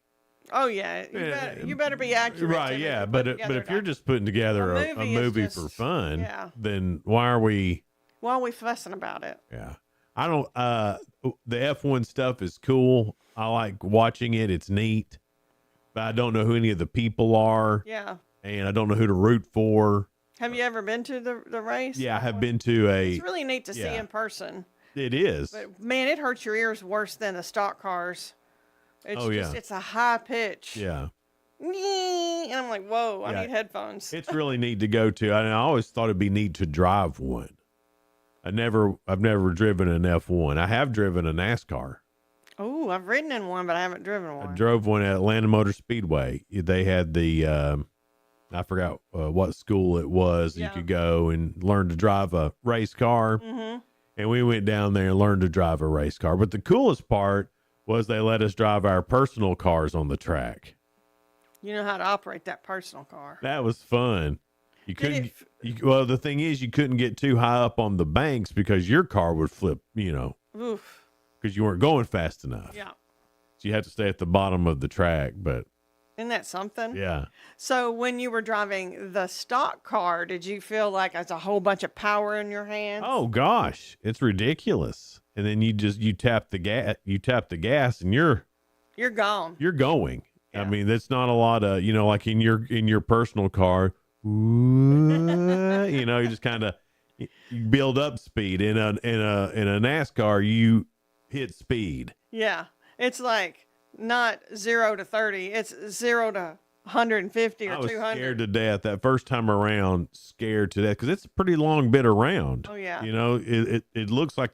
Oh yeah, you better be accurate. Right? Yeah, but if you're just putting together a movie for fun, then why are we fussing about it? Yeah, I don't. The F1 stuff is cool. I like watching it. It's neat. But I don't know who any of the people are. Yeah. And I don't know who to root for. Have you ever been to the race? Yeah, I have been to a. It's really neat to see in person. It is. But man, it hurts your ears worse than the stock cars. It's it's a high pitch. Yeah. And I'm like, whoa, I need headphones. It's really neat to go to. I always thought it'd be neat to drive one. I've never driven an F1. I have driven a NASCAR. Oh, I've ridden in one, but I haven't driven one. I drove one at Atlanta Motor Speedway. They had the, I forgot what school it was. You could go and learn to drive a race car. Mm-hmm. And we went down there and learned to drive a race car. But the coolest part was they let us drive our personal cars on the track. You know how to operate that personal car. That was fun. You couldn't, well, the thing is, you couldn't get too high up on the banks because your car would flip, Oof. Because you weren't going fast enough. Yeah. So you had to stay at the bottom of the track, but. Isn't that something? Yeah. So when you were driving the stock car, did you feel like there's a whole bunch of power in your hands? Oh gosh, it's ridiculous. And then you tap the gas and you're gone. You're going. Yeah. I mean, that's not a lot of, like in your personal car, you just kind of build up speed. In a NASCAR, you hit speed. Yeah. It's like not 0 to 30. It's 0 to 150 or 200. I was scared to death that first time around, scared to death because it's a pretty long bit around. Oh yeah. It looks like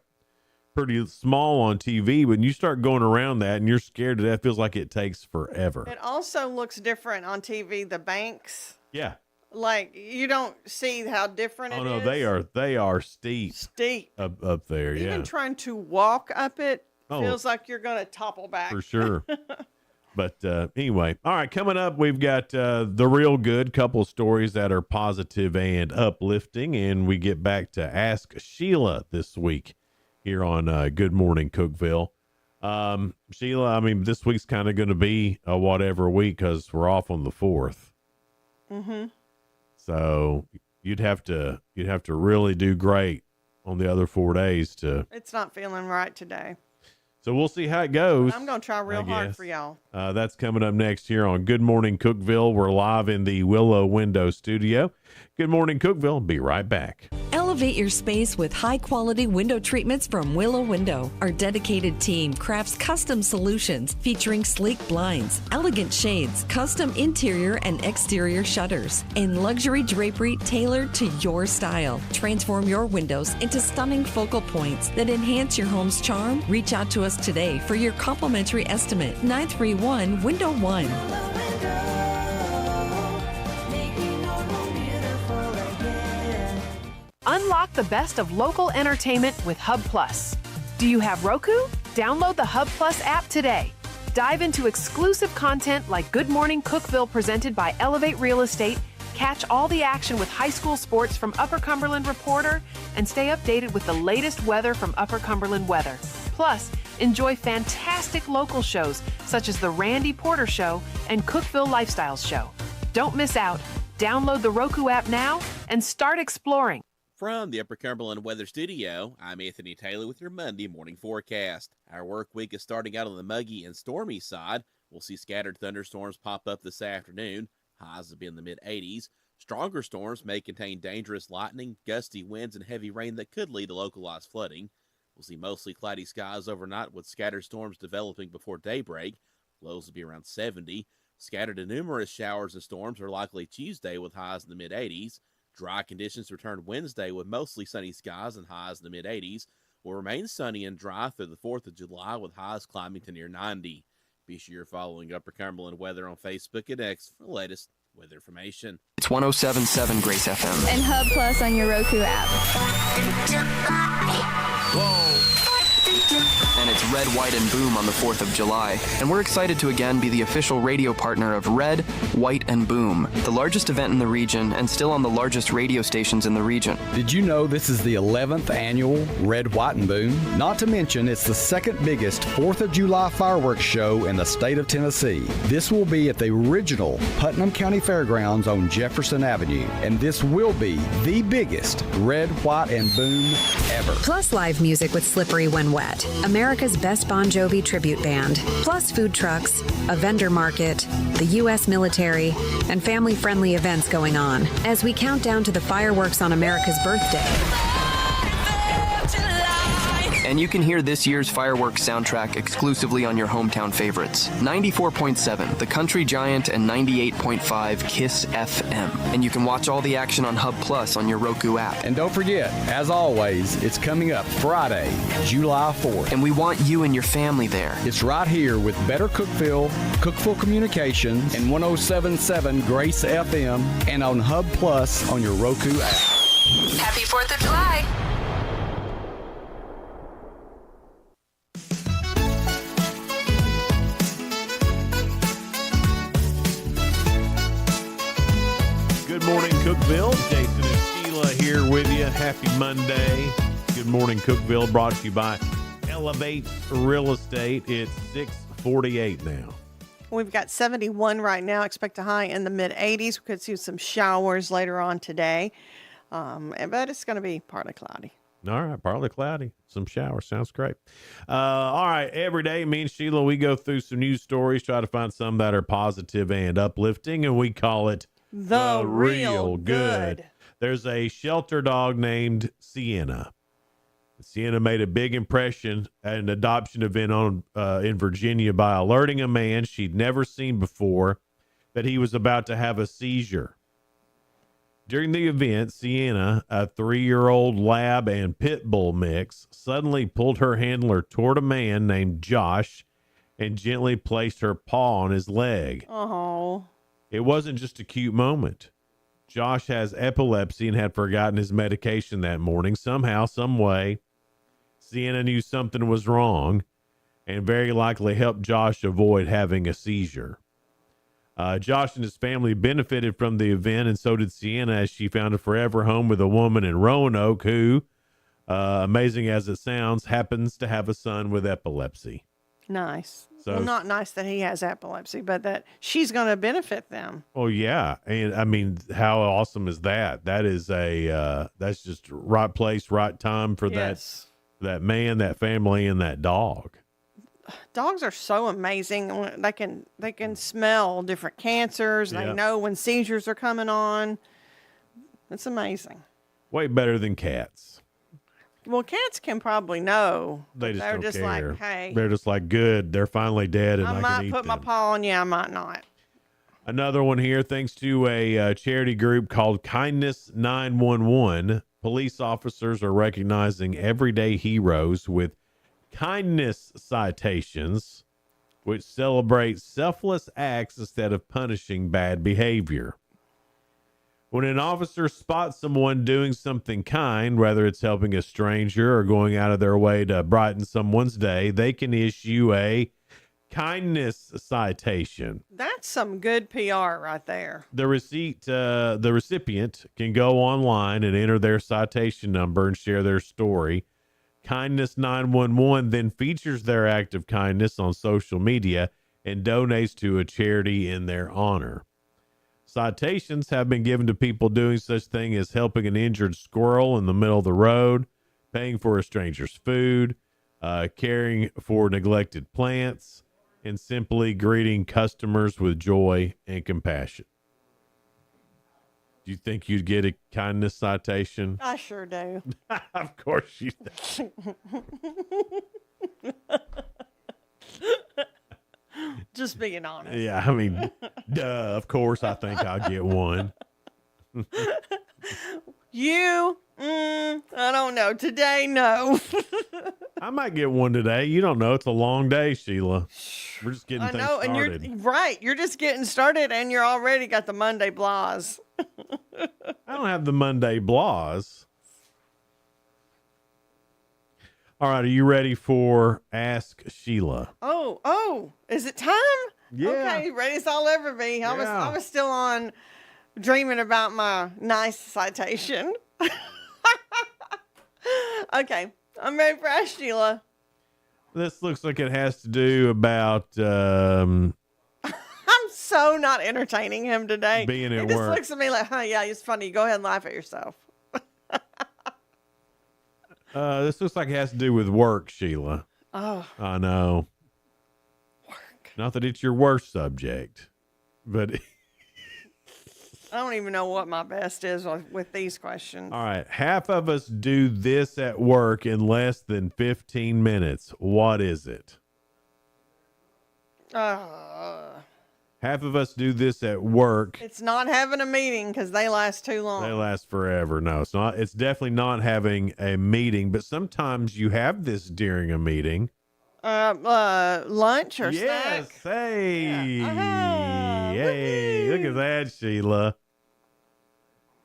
pretty small on TV, but when you start going around that and you're scared to death, it feels like it takes forever. It also looks different on TV, the banks. Yeah. Like you don't see how different it is. Oh no, they are steep. Steep. Up there, yeah. Even trying to walk up it feels like you're going to topple back. For sure. But anyway, all right, coming up, we've got the real good couple of stories that are positive and uplifting, and we get back to Ask Sheila this week here on Good Morning Cookeville. Sheila, I mean, this week's kind of going to be a whatever week because we're off on the 4th. Mm-hmm. So you'd have to really do great on the other 4 days to. It's not feeling right today. So we'll see how it goes. I'm going to try real hard for y'all. That's coming up next here on Good Morning Cookeville. We're live in the Willow Window Studio. Good Morning Cookeville. Be right back. Elevate your space with high-quality window treatments from Willow Window. Our dedicated team crafts custom solutions featuring sleek blinds, elegant shades, custom interior and exterior shutters, and luxury drapery tailored to your style. Transform your windows into stunning focal points that enhance your home's charm. Reach out to us today for your complimentary estimate. 931 Window 1. Unlock the best of local entertainment with Hub Plus. Do you have Roku? Download the Hub Plus app today. Dive into exclusive content like Good Morning Cookeville presented by Elevate Real Estate, catch all the action with high school sports from Upper Cumberland Reporter, and stay updated with the latest weather from Upper Cumberland Weather. Plus, enjoy fantastic local shows such as The Randy Porter Show and Cookeville Lifestyles Show. Don't miss out. Download the Roku app now and start exploring. From the Upper Cumberland Weather Studio, I'm Anthony Taylor with your Monday morning forecast. Our work week is starting out on the muggy and stormy side. We'll see scattered thunderstorms pop up this afternoon. Highs will be in the mid-80s. Stronger storms may contain dangerous lightning, gusty winds, and heavy rain that could lead to localized flooding. We'll see mostly cloudy skies overnight with scattered storms developing before daybreak. Lows will be around 70. Scattered and numerous showers and storms are likely Tuesday with highs in the mid-80s. Dry conditions return Wednesday with mostly sunny skies and highs in the mid-80s. Will remain sunny and dry through the 4th of July with highs climbing to near 90. Be sure you're following Upper Cumberland Weather on Facebook and X for the latest weather information. It's 107.7 Grace FM. And Hub Plus on your Roku app. And it's Red, White, and Boom on the 4th of July. And we're excited to again be the official radio partner of Red, White, and Boom, the largest event in the region and still on the largest radio stations in the region. Did you know this is the 11th annual Red, White, and Boom? Not to mention, it's the second biggest 4th of July fireworks show in the state of Tennessee. This will be at the original Putnam County Fairgrounds on Jefferson Avenue. And this will be the biggest Red, White, and Boom ever. Plus live music with Slippery When Wet, America's best Bon Jovi tribute band, plus food trucks, a vendor market, the U.S. military, and family-friendly events going on as we count down to the fireworks on America's birthday. And you can hear this year's fireworks soundtrack exclusively on your hometown favorites. 94.7, The Country Giant, and 98.5, KISS FM. And you can watch all the action on Hub Plus on your Roku app. And don't forget, as always, it's coming up Friday, July 4th. And we want you and your family there. It's right here with Better Cookeville, Cookeville Communications, and 107.7 Grace FM, and on Hub Plus on your Roku app. Happy 4th of July. Good morning, Cookeville. Jason and Sheila here with you. Happy Monday. Good morning, Cookeville, brought to you by Elevate Real Estate. It's 6:48 now. We've got 71 right now. Expect a high in the mid-80s. We could see some showers later on today, but it's going to be partly cloudy. All right, partly cloudy. Some showers. Sounds great. All right, every day, me and Sheila, we go through some news stories, try to find some that are positive and uplifting, and we call it The Real Good. There's a shelter dog named Sienna. Sienna made a big impression at an adoption event in Virginia by alerting a man she'd never seen before that he was about to have a seizure. During the event, Sienna, a 3-year-old lab and pit bull mix, suddenly pulled her handler toward a man named Josh and gently placed her paw on his leg. Oh. It wasn't just a cute moment. Josh has epilepsy and had forgotten his medication that morning. Somehow, some way, Sienna knew something was wrong and very likely helped Josh avoid having a seizure. Josh and his family benefited from the event, and so did Sienna, as she found a forever home with a woman in Roanoke who amazing as it sounds, happens to have a son with epilepsy. Nice. So- Well, not nice that he has epilepsy, but that she's going to benefit them. Oh yeah, and I mean, how awesome is that? That is that's just right place, right time for Yes. that man, that family, and that dog. Dogs are so amazing. They can smell different cancers. Yeah. They know when seizures are coming on. It's amazing. Way better than cats. Well, cats can probably know. They just They're don't just care. like, hey, They're just like, good. They're finally dead, and I I can might eat put my them. paw on you. I might not. Another one here, thanks to a charity group called Kindness 911. Police officers are recognizing everyday heroes with kindness citations, which celebrate selfless acts instead of punishing bad behavior. When an officer spots someone doing something kind, whether it's helping a stranger or going out of their way to brighten someone's day, they can issue a kindness citation. That's some good PR right there. The recipient can go online and enter their citation number and share their story. Kindness 911 then features their act of kindness on social media and donates to a charity in their honor. Citations have been given to people doing such thing as helping an injured squirrel in the middle of the road, paying for a stranger's food, caring for neglected plants, and simply greeting customers with joy and compassion. Do you think you'd get a kindness citation? I sure do. Of course you do. Just being honest. Yeah, I mean, duh, of course I think I'll get one. I don't know. Today, no. I might get one today. You don't know. It's a long day, Sheila. We're just getting I things know, started. and you're right. You're just getting started, and you're already got the Monday blahs. I don't have the Monday blahs. All right, are you ready for Ask Sheila? Oh, is it time? Yeah. Okay, ready as I'll ever be. I Yeah. was still on dreaming about my nice citation. Okay, I'm ready for Ask Sheila. This looks like it has to do about I'm so not entertaining him today. Being at he just work. looks at me like, huh, yeah, it's funny. Go ahead and laugh at yourself. this looks like it has to do with work, Sheila. Oh, I know. Work. Not that it's your worst subject, but I don't even know what my best is with these questions. all right. Half of us do this at work in less than 15 minutes. What is it? Half of us do this at work. It's not having a meeting because they last too long. They last forever. No, it's not. It's definitely not having a meeting, but sometimes you have this during a meeting. Lunch or Yes. snack? Hey. Yeah. Hey. Look at that, Sheila.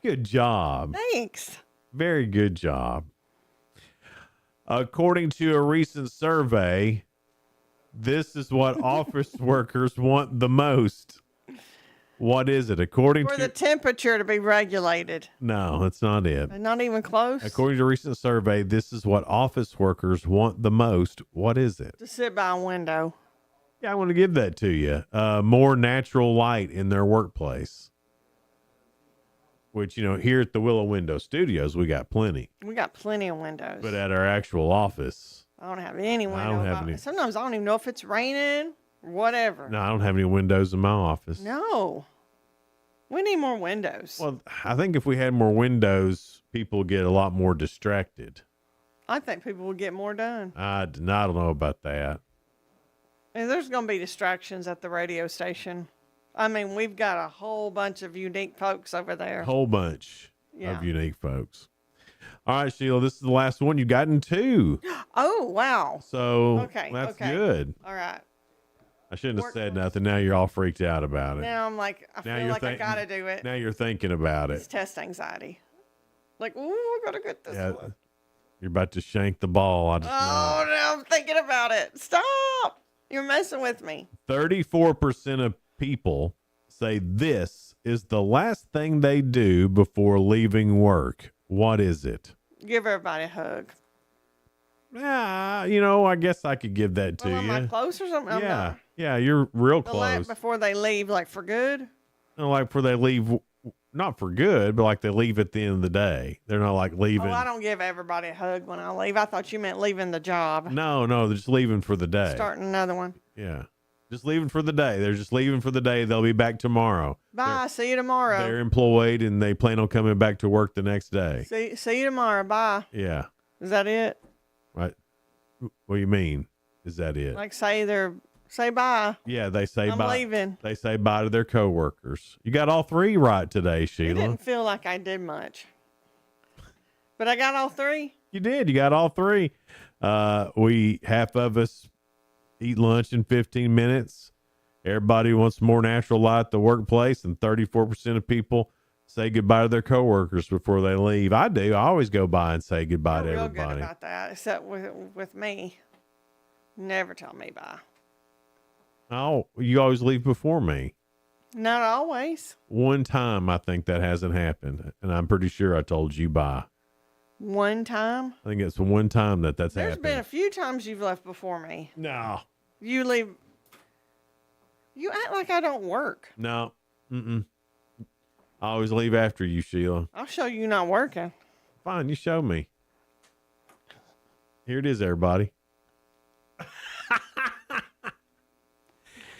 Good job. Thanks. Very good job. According to a recent survey, this is what office workers want the most. What is it? According For to the temperature to be regulated. No, that's not it. Not even close. According to a recent survey, this is what office workers want the most. What is it? To sit by a window. Yeah, I want to give that to you. More natural light in their workplace. Which, here at the Willow Window Studios, we got plenty. We got plenty of windows. But at our actual office, I don't have any window. I don't have any. Sometimes I don't even know if it's raining or whatever. No, I don't have any windows in my office. No. We need more windows. Well, I think if we had more windows, people get a lot more distracted. I think people will get more done. I don't know about that. And there's going to be distractions at the radio station. I mean, we've got a whole bunch of unique folks over there. Whole bunch Yeah. of unique folks. All right, Sheila, this is the last one. You gotten two. Oh, wow. So Okay, that's okay. good. All right. I shouldn't have said nothing. Now you're all freaked out about it. Now I'm like, I feel like I got to do it. Now you're thinking about It's it. test anxiety. Like, ooh, I got to get this Yeah, one. you're about to shank the ball. I just know. Oh, now I'm thinking about it. Stop. You're messing with me. 34% of people say this is the last thing they do before leaving work. What is it? Give everybody a hug. Yeah, you know, I guess I could give that to Well, am I you. close or something? I'm Yeah, not. yeah, you're real The lap close. before they leave, like for good. You know, like before they leave, not for good, but like they leave at the end of the day. They're not like leaving. Oh, I don't give everybody a hug when I leave. I thought you meant leaving the job. No, they're just leaving for the day. Starting another one. Yeah, just leaving for the day. They're just leaving for the day. They'll be back tomorrow. Bye. See you tomorrow. They're employed and they plan on coming back to work the next day. See you tomorrow. Bye. Yeah. Is that it? Right. What do you mean? Is that it? Like say bye. Yeah, they say I'm bye. leaving. They say bye to their coworkers. You got all three right today, It Sheila. didn't feel like I did much. But I got all three. You did. You got all three. Half of us eat lunch in 15 minutes. Everybody wants more natural light at the workplace, and 34% of people say goodbye to their coworkers before they leave. I do. I always go by and say goodbye to Real everybody. good about that, except with me. Never tell me bye. Oh, you always leave before me. Not always. One time, I think that hasn't happened, and I'm pretty sure I told you bye. One time. I think it's the one time that's There's happened. been a few times you've left before me. No. You leave. You act like I don't work. No. Mm-mm. I always leave after you, Sheila. I'll show you not working. Fine, you show me. Here it is, everybody.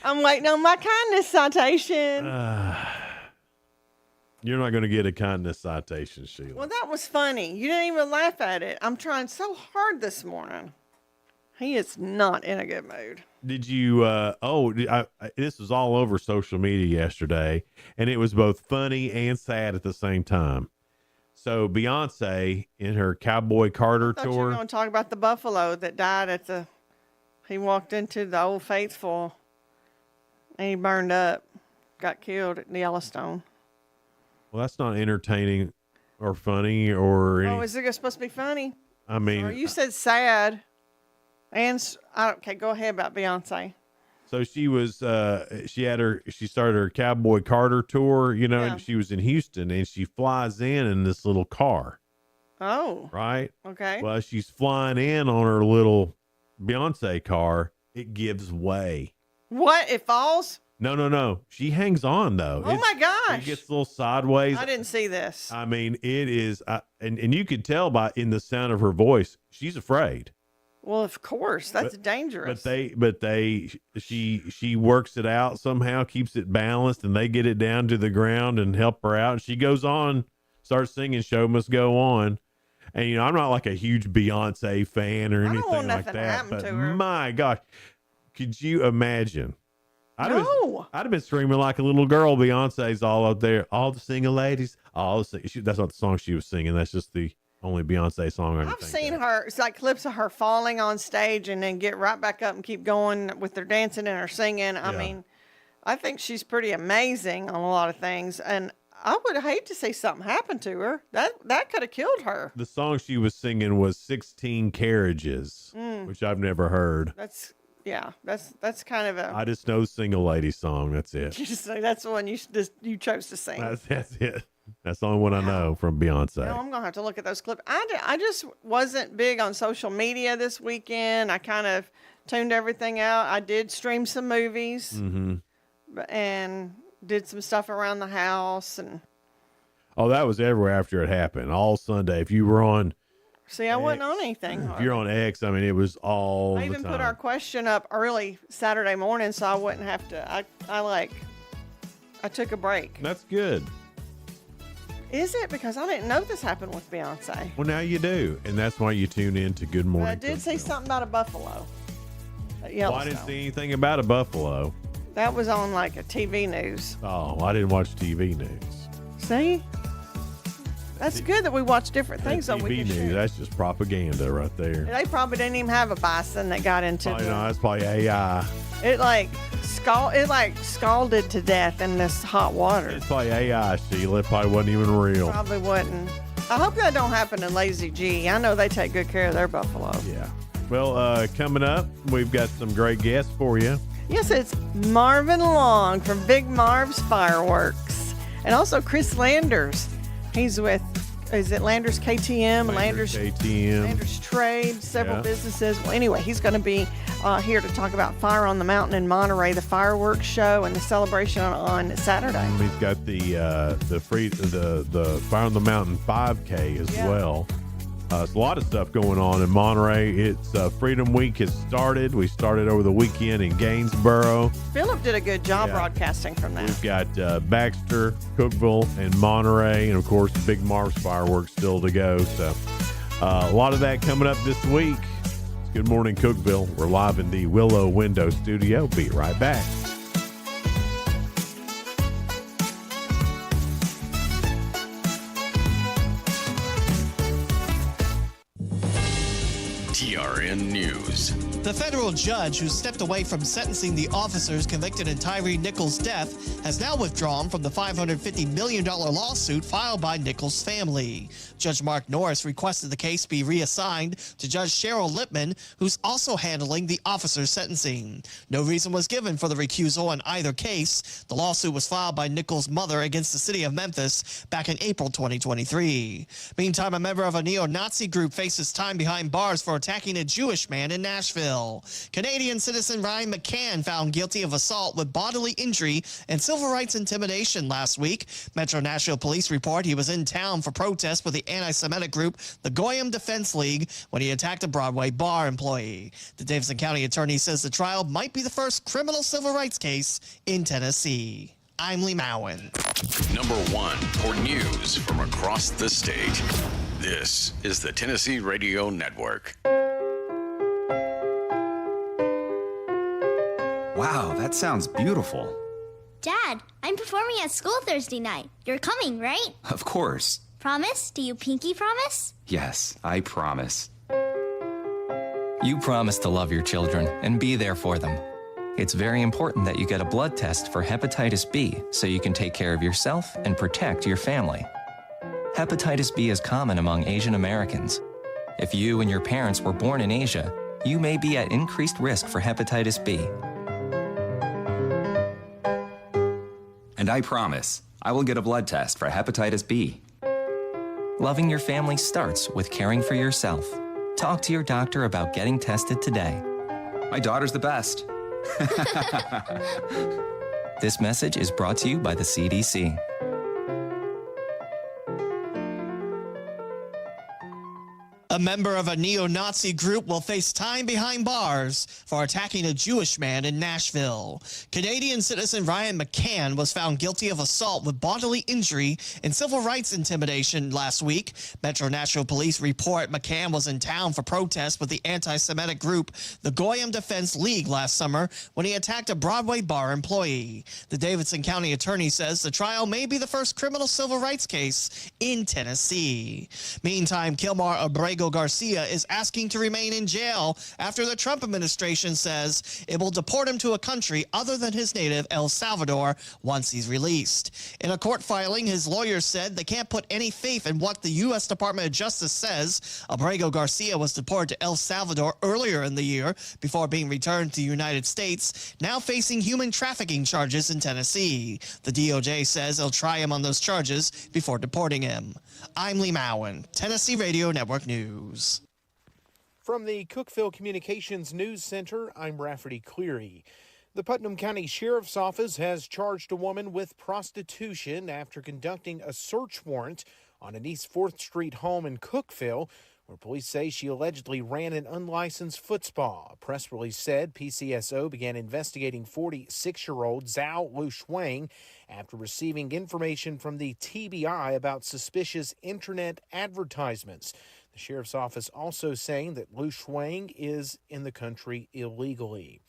I'm waiting on my kindness citation. You're not going to get a kindness citation, Sheila. Well, that was funny. You didn't even laugh at it. I'm trying so hard this morning. He is not in a good mood. Did you? This was all over social media yesterday, and it was both funny and sad at the same time. So Beyonce in her Cowboy Carter I thought you were tour. going to talk about the buffalo that died at the. He walked into the Old Faithful, and he burned up, got killed at Yellowstone. Well, that's not entertaining or funny or any. Oh, is it supposed to be funny? I mean, Or you said sad. And okay, go ahead about Beyonce. so she was, she started her Cowboy Carter tour, you know, Yeah. and she was in Houston, and she flies in this little car, Oh, right? okay. Well, she's flying in on her little Beyonce car. It gives way. What? It falls? No. She hangs on though. Oh my gosh. It gets a little sideways. I didn't see this. I mean, it is, and you could tell by in the sound of her voice, she's afraid. Well, of course, that's dangerous. She works it out somehow, keeps it balanced, and they get it down to the ground and help her out. And she goes on, starts singing "Show Must Go On." And you know, I'm not like a huge Beyonce fan or I don't anything want like nothing to that, happen but to her. my gosh, could you imagine? I'd No. have been screaming like a little girl. Beyonce's all up there, all the single ladies, all the that's not the song she was singing. That's just the only Beyonce song I can I've think seen of. her. It's like clips of her falling on stage and then get right back up and keep going with her dancing and her singing. I Yeah. mean, I think she's pretty amazing on a lot of things, and I would hate to see something happen to her. That could have killed her. The song she was singing was 16 Carriages, which I've never heard. That's kind of a. I just know the single lady song. That's it. You just say that's the one you chose to sing. That's it. That's the only one I know from Beyonce. No, I'm gonna have to look at those clips. I just wasn't big on social media this weekend. I kind of tuned everything out. I did stream some movies and did some stuff around the house. And Oh, that was everywhere after it happened. All Sunday. If you were on, see, I wasn't on anything. if you're on X, I mean, it was all I the even time. put our question up early Saturday morning, so I wouldn't have to. I took a break. That's good. Is it? Because I didn't know this happened with Beyonce. Well, now you do, and that's why you tune in to Good But Morning. I did see something about a buffalo. At Well, I Yellowstone. didn't see anything about a buffalo. That was on like a TV news. Oh, I didn't watch TV news. See? That's good that we watch different things so we TV can news, share. that's just propaganda right there. They probably didn't even have a bison that got into Probably the, not. That's probably AI. it like scalded to death in this hot water. It's probably AI, Sheila. It probably wasn't even real. Probably wouldn't. I hope that don't happen in Lazy G. I know they take good care of their buffalo. Yeah. Well, coming up, we've got some great guests for you. Yes, it's Marvin Long from Big Marv's Fireworks. And also Chris Landers. He's with is it Landers KTM, Landers KTM, Landers Trade, several Yeah. businesses. Well, anyway, he's going to be here to talk about Fire on the Mountain in Monterey, the fireworks show, and the celebration on Saturday. He's got the Fire on the Mountain 5K as well. It's a lot of stuff going on in Monterey. It's Freedom Week has started. We started over the weekend in Gainesboro. Philip did a good job broadcasting from that. We've got Baxter, Cookeville, and Monterey, and of course the Big Mars fireworks still to go. So a lot of that coming up this week. It's Good Morning Cookeville. We're live in the Willow Window Studio. Be right back. TRN News. The federal judge who stepped away from sentencing the officers convicted in Tyree Nichols' death has now withdrawn from the $550 million lawsuit filed by Nichols' family. Judge Mark Norris requested the case be reassigned to Judge Cheryl Lippman, who's also handling the officers' sentencing. No reason was given for the recusal in either case. The lawsuit was filed by Nichols' mother against the city of Memphis back in April 2023. Meantime, a member of a neo-Nazi group faces time behind bars for attacking a Jewish man in Nashville. Canadian citizen Ryan McCann found guilty of assault with bodily injury and civil rights intimidation last week. Metro Nashville police report he was in town for protests with the anti-Semitic group, the Goyim Defense League, when he attacked a Broadway bar employee. The Davidson County attorney says the trial might be the first criminal civil rights case in Tennessee. I'm Lee Mowen. Number 1 for news from across the state. This is the Tennessee Radio Network. Wow, that sounds beautiful. Dad, I'm performing at school Thursday night. You're coming, right? Of course. Promise? Do you pinky promise? Yes, I promise. You promise to love your children and be there for them. It's very important that you get a blood test for hepatitis B so you can take care of yourself and protect your family. Hepatitis B is common among Asian Americans. If you and your parents were born in Asia, you may be at increased risk for hepatitis B. And I promise, I will get a blood test for hepatitis B. Loving your family starts with caring for yourself. Talk to your doctor about getting tested today. My daughter's the best. This message is brought to you by the CDC. A member of a neo-Nazi group will face time behind bars for attacking a Jewish man in Nashville. Canadian citizen Ryan McCann was found guilty of assault with bodily injury and civil rights intimidation last week. Metro Nashville police report McCann was in town for protests with the anti-Semitic group, the Goyim Defense League, last summer when he attacked a Broadway bar employee. The Davidson County attorney says the trial may be the first criminal civil rights case in Tennessee. Meantime, Kilmar Abrego Garcia is asking to remain in jail after the Trump administration says it will deport him to a country other than his native El Salvador once he's released. In a court filing, his lawyers said they can't put any faith in what the U.S. Department of Justice says. Abrego Garcia was deported to El Salvador earlier in the year before being returned to the United States, now facing human trafficking charges in Tennessee. The DOJ says they'll try him on those charges before deporting him. I'm Lee Mowen, Tennessee Radio Network News. From the Cookeville Communications News Center, I'm Rafferty Cleary. The Putnam County Sheriff's Office has charged a woman with prostitution after conducting a search warrant on an East 4th Street home in Cookeville, where police say she allegedly ran an unlicensed foot spa. A press release said PCSO began investigating 46-year-old Zhao Lu Shuang after receiving information from the TBI about suspicious internet advertisements. The sheriff's office also saying that Lu Shuang is in the country illegally.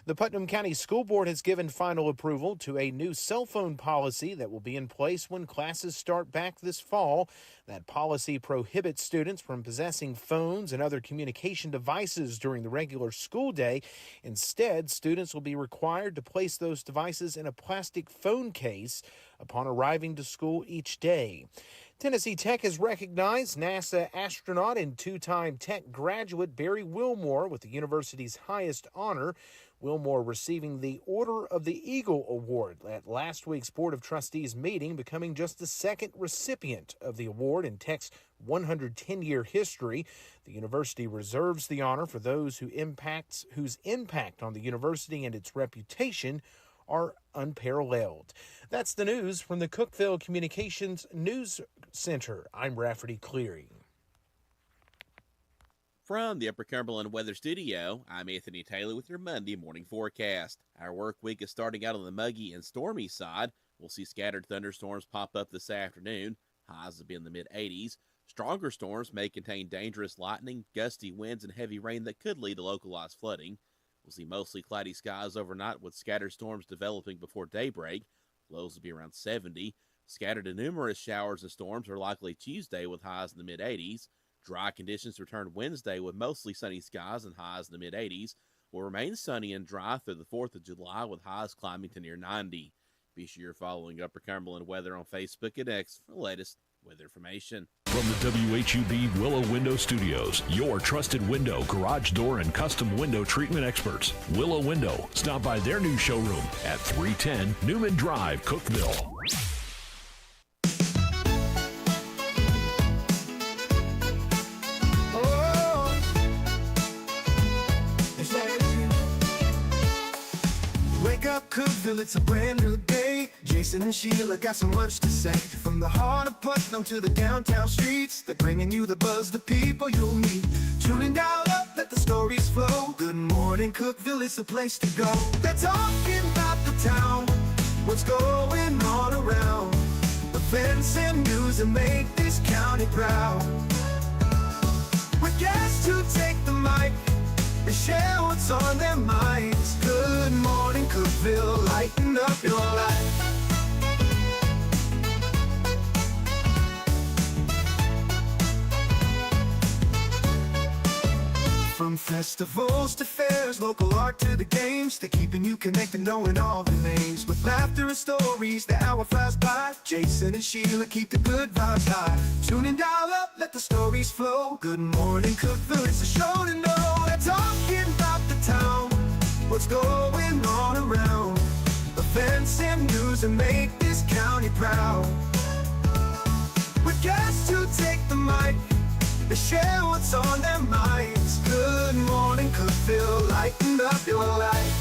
The Putnam County School Board has given final approval to a new cell phone policy that will be in place when classes start back this fall. That policy prohibits students from possessing phones and other communication devices during the regular school day. Instead, students will be required to place those devices in a plastic phone case upon arriving to school each day. Tennessee Tech has recognized NASA astronaut and two-time Tech graduate Barry Wilmore with the university's highest honor. Wilmore receiving the Order of the Eagle Award at last week's Board of Trustees meeting, becoming just the second recipient of the award in Tech's 110-year history. The university reserves the honor for those whose impact on the university and its reputation are unparalleled. That's the news from the Cookeville Communications News Center. I'm Rafferty Cleary. From the Upper Cumberland Weather Studio, I'm Anthony Taylor with your Monday morning forecast. Our work week is starting out on the muggy and stormy side. We'll see scattered thunderstorms pop up this afternoon. Highs will be in the mid-80s. Stronger storms may contain dangerous lightning, gusty winds, and heavy rain that could lead to localized flooding. We'll see mostly cloudy skies overnight with scattered storms developing before daybreak. Lows will be around 70. Scattered and numerous showers and storms are likely Tuesday with highs in the mid-80s. Dry conditions return Wednesday with mostly sunny skies and highs in the mid-80s. Will remain sunny and dry through the 4th of July with highs climbing to near 90. Be sure you're following Upper Cumberland Weather on Facebook and X for the latest weather information. From the WHUB Willow Window Studios, your trusted window, garage door, and custom window treatment experts. Willow Window. Stop by their new showroom at 310 Newman Drive, Cookeville. Wake up, Cookeville, it's a brand new day. Jason and Sheila got so much to say. From the heart of Putnam to the downtown streets, they're bringing you the buzz, the people you'll meet. Tuning dial up, let the stories flow. Good morning, Cookeville, it's the place to go. They're talking about the town, what's going on around. Events and news that make this county proud. With guests who take the mic, they share what's on their minds. Good morning, Cookeville, lighten up your life. From festivals to fairs, local art to the games, they're keeping you connected, knowing all the names. With laughter and stories, the hour flies by. Jason and Sheila keep the good vibes high. Tune and dial up, let the stories flow. Good morning, Cookeville, it's a show to know. They're talking about the town, what's going on around. Events and news that make this county proud. With guests who take the mic, they share what's on their minds. Good morning, Cookeville, lighten up your life.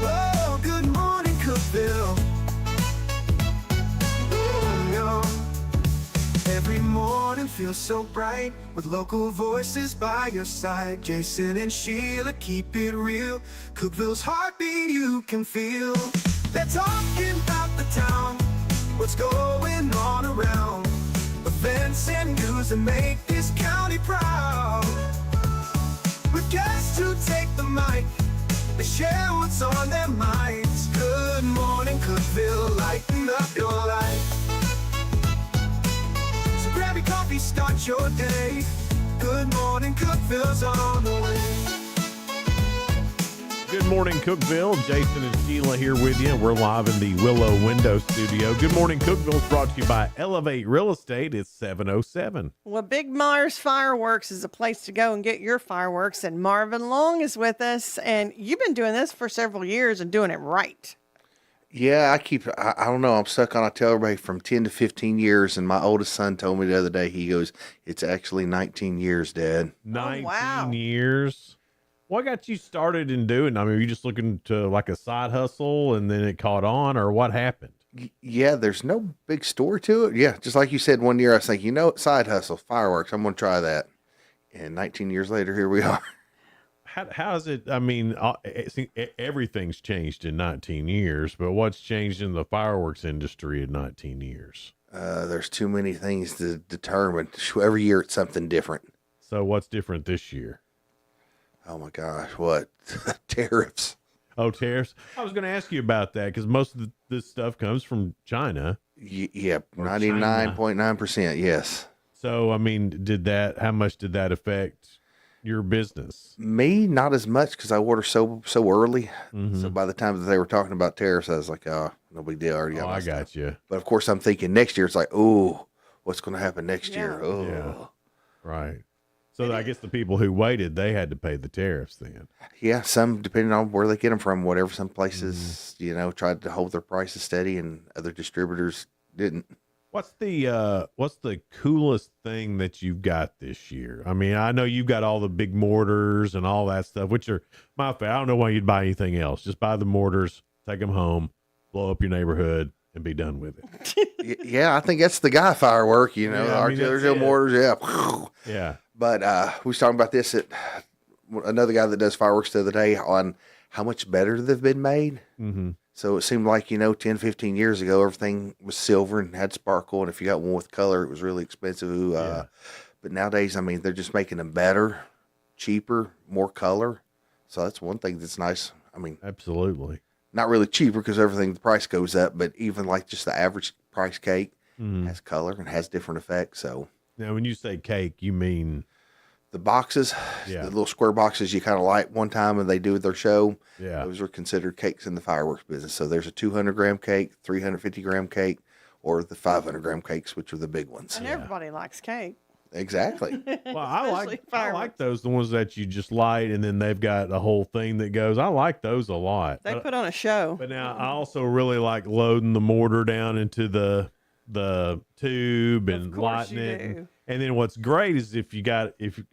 Oh, good morning, Cookeville. Every morning feels so bright with local voices by your side. Jason and Sheila keep it real. Cookeville's heartbeat you can feel. They're talking about the town, what's going on around. Events and news that make this county proud. With guests who take the mic, they share what's on their minds. Good morning, Cookeville, lighten up your life. So grab your coffee, start your day. Good morning, Cookeville's on the way. Good morning, Cookeville. Jason and Sheila here with you. We're live in the Willow Window Studio. Good morning, Cookeville is brought to you by Elevate Real Estate. It's 707. Well, Big Mars Fireworks is a place to go and get your fireworks. And Marvin Long is with us. And you've been doing this for several years and doing it right. Yeah, I don't know. I'm stuck on, I tell everybody, from 10 to 15 years. And my oldest son told me the other day, he goes, it's actually 19 years, Dad. 19 years. What got you started in doing? I mean, were you just looking to like a side hustle and then it caught on, or what happened? Yeah, there's no big story to it. Yeah, just like you said, one year I was thinking, side hustle, fireworks, I'm going to try that. And 19 years later, here we are. How is it? I mean, everything's changed in 19 years, but what's changed in the fireworks industry in 19 years? There's too many things to determine. Every year it's something different. So what's different this year? Oh my gosh, what? Tariffs. Oh, tariffs. I was going to ask you about that because most of this stuff comes from China. Yeah, 99.9%, yes. So, I mean, how much did that affect your business? Me, not as much because I order so early. Mm-hmm. So by the time that they were talking about tariffs, I was like, oh, no big deal. I already got my stuff. Got you. But of course, I'm thinking next year, it's like, oh, what's going to happen next year? Oh, yeah. Right. So I guess the people who waited, they had to pay the tariffs then. Yeah, some depending on where they get them from, whatever. Some places, tried to hold their prices steady, and other distributors didn't. What's the coolest thing that you've got this year? I mean, I know you've got all the big mortars and all that stuff, which are my favorite. I don't know why you'd buy anything else. Just buy the mortars, take them home, blow up your neighborhood, and be done with it. Yeah, I think that's the guy firework. The artillery mortars. Yeah, yeah. But we was talking about this at another guy that does fireworks the other day on how much better they've been made. Mm-hmm. So it seemed like, 10, 15 years ago, everything was silver and had sparkle. And if you got one with color, it was really expensive. But nowadays, I mean, they're just making them better, cheaper, more color. So that's one thing that's nice. I mean, absolutely. Not really cheaper because the price goes up, but even like just the average price cake has color and has different effects. So now when you say cake, you mean the boxes, the little square boxes you kind of light one time and they do their show. Yeah. Those are considered cakes in the fireworks business. So there's a 200-gram cake, 350-gram cake, or the 500-gram cakes, which are the big ones. And everybody likes cake. Exactly. Well, I like those, the ones that you just light and then they've got a whole thing that goes. I like those a lot. They put on a show. But now I also really like loading the mortar down into the tube and lighting it. And then what's great is if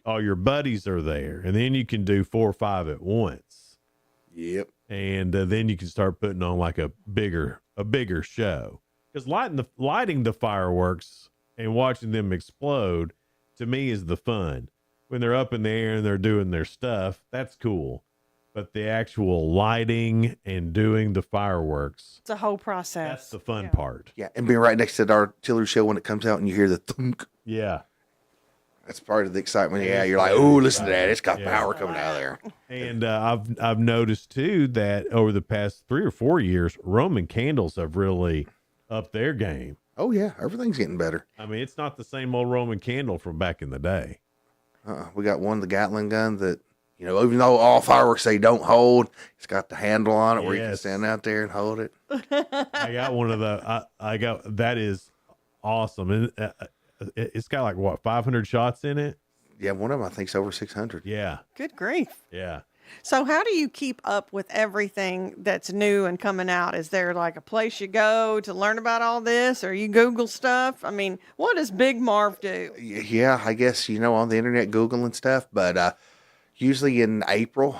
all your buddies are there, and then you can do 4 or 5 at once. Yep. And then you can start putting on like a bigger show. Because lighting the fireworks and watching them explode, to me, is the fun. When they're up in the air and they're doing their stuff, that's cool. But the actual lighting and doing the fireworks, it's a whole process. That's the fun part. Yeah, and being right next to the artillery show when it comes out and you hear the thunk. Yeah. That's part of the excitement. Yeah, you're like, oh, listen to that. It's got power coming out of there. And I've noticed, too, that over the past 3 or 4 years, Roman candles have really upped their game. Oh, yeah. Everything's getting better. I mean, it's not the same old Roman candle from back in the day. We got one, the Gatling gun, that, even though all fireworks they don't hold, it's got the handle on it where you can stand out there and hold it. I got one of the, that is awesome. And it's got like, what, 500 shots in it? Yeah, one of them I think's over 600. Yeah. Good grief. Yeah. So how do you keep up with everything that's new and coming out? Is there like a place you go to learn about all this, or you Google stuff? I mean, what does Big Marv do? Yeah, I guess, on the internet, Googling stuff, but usually in April,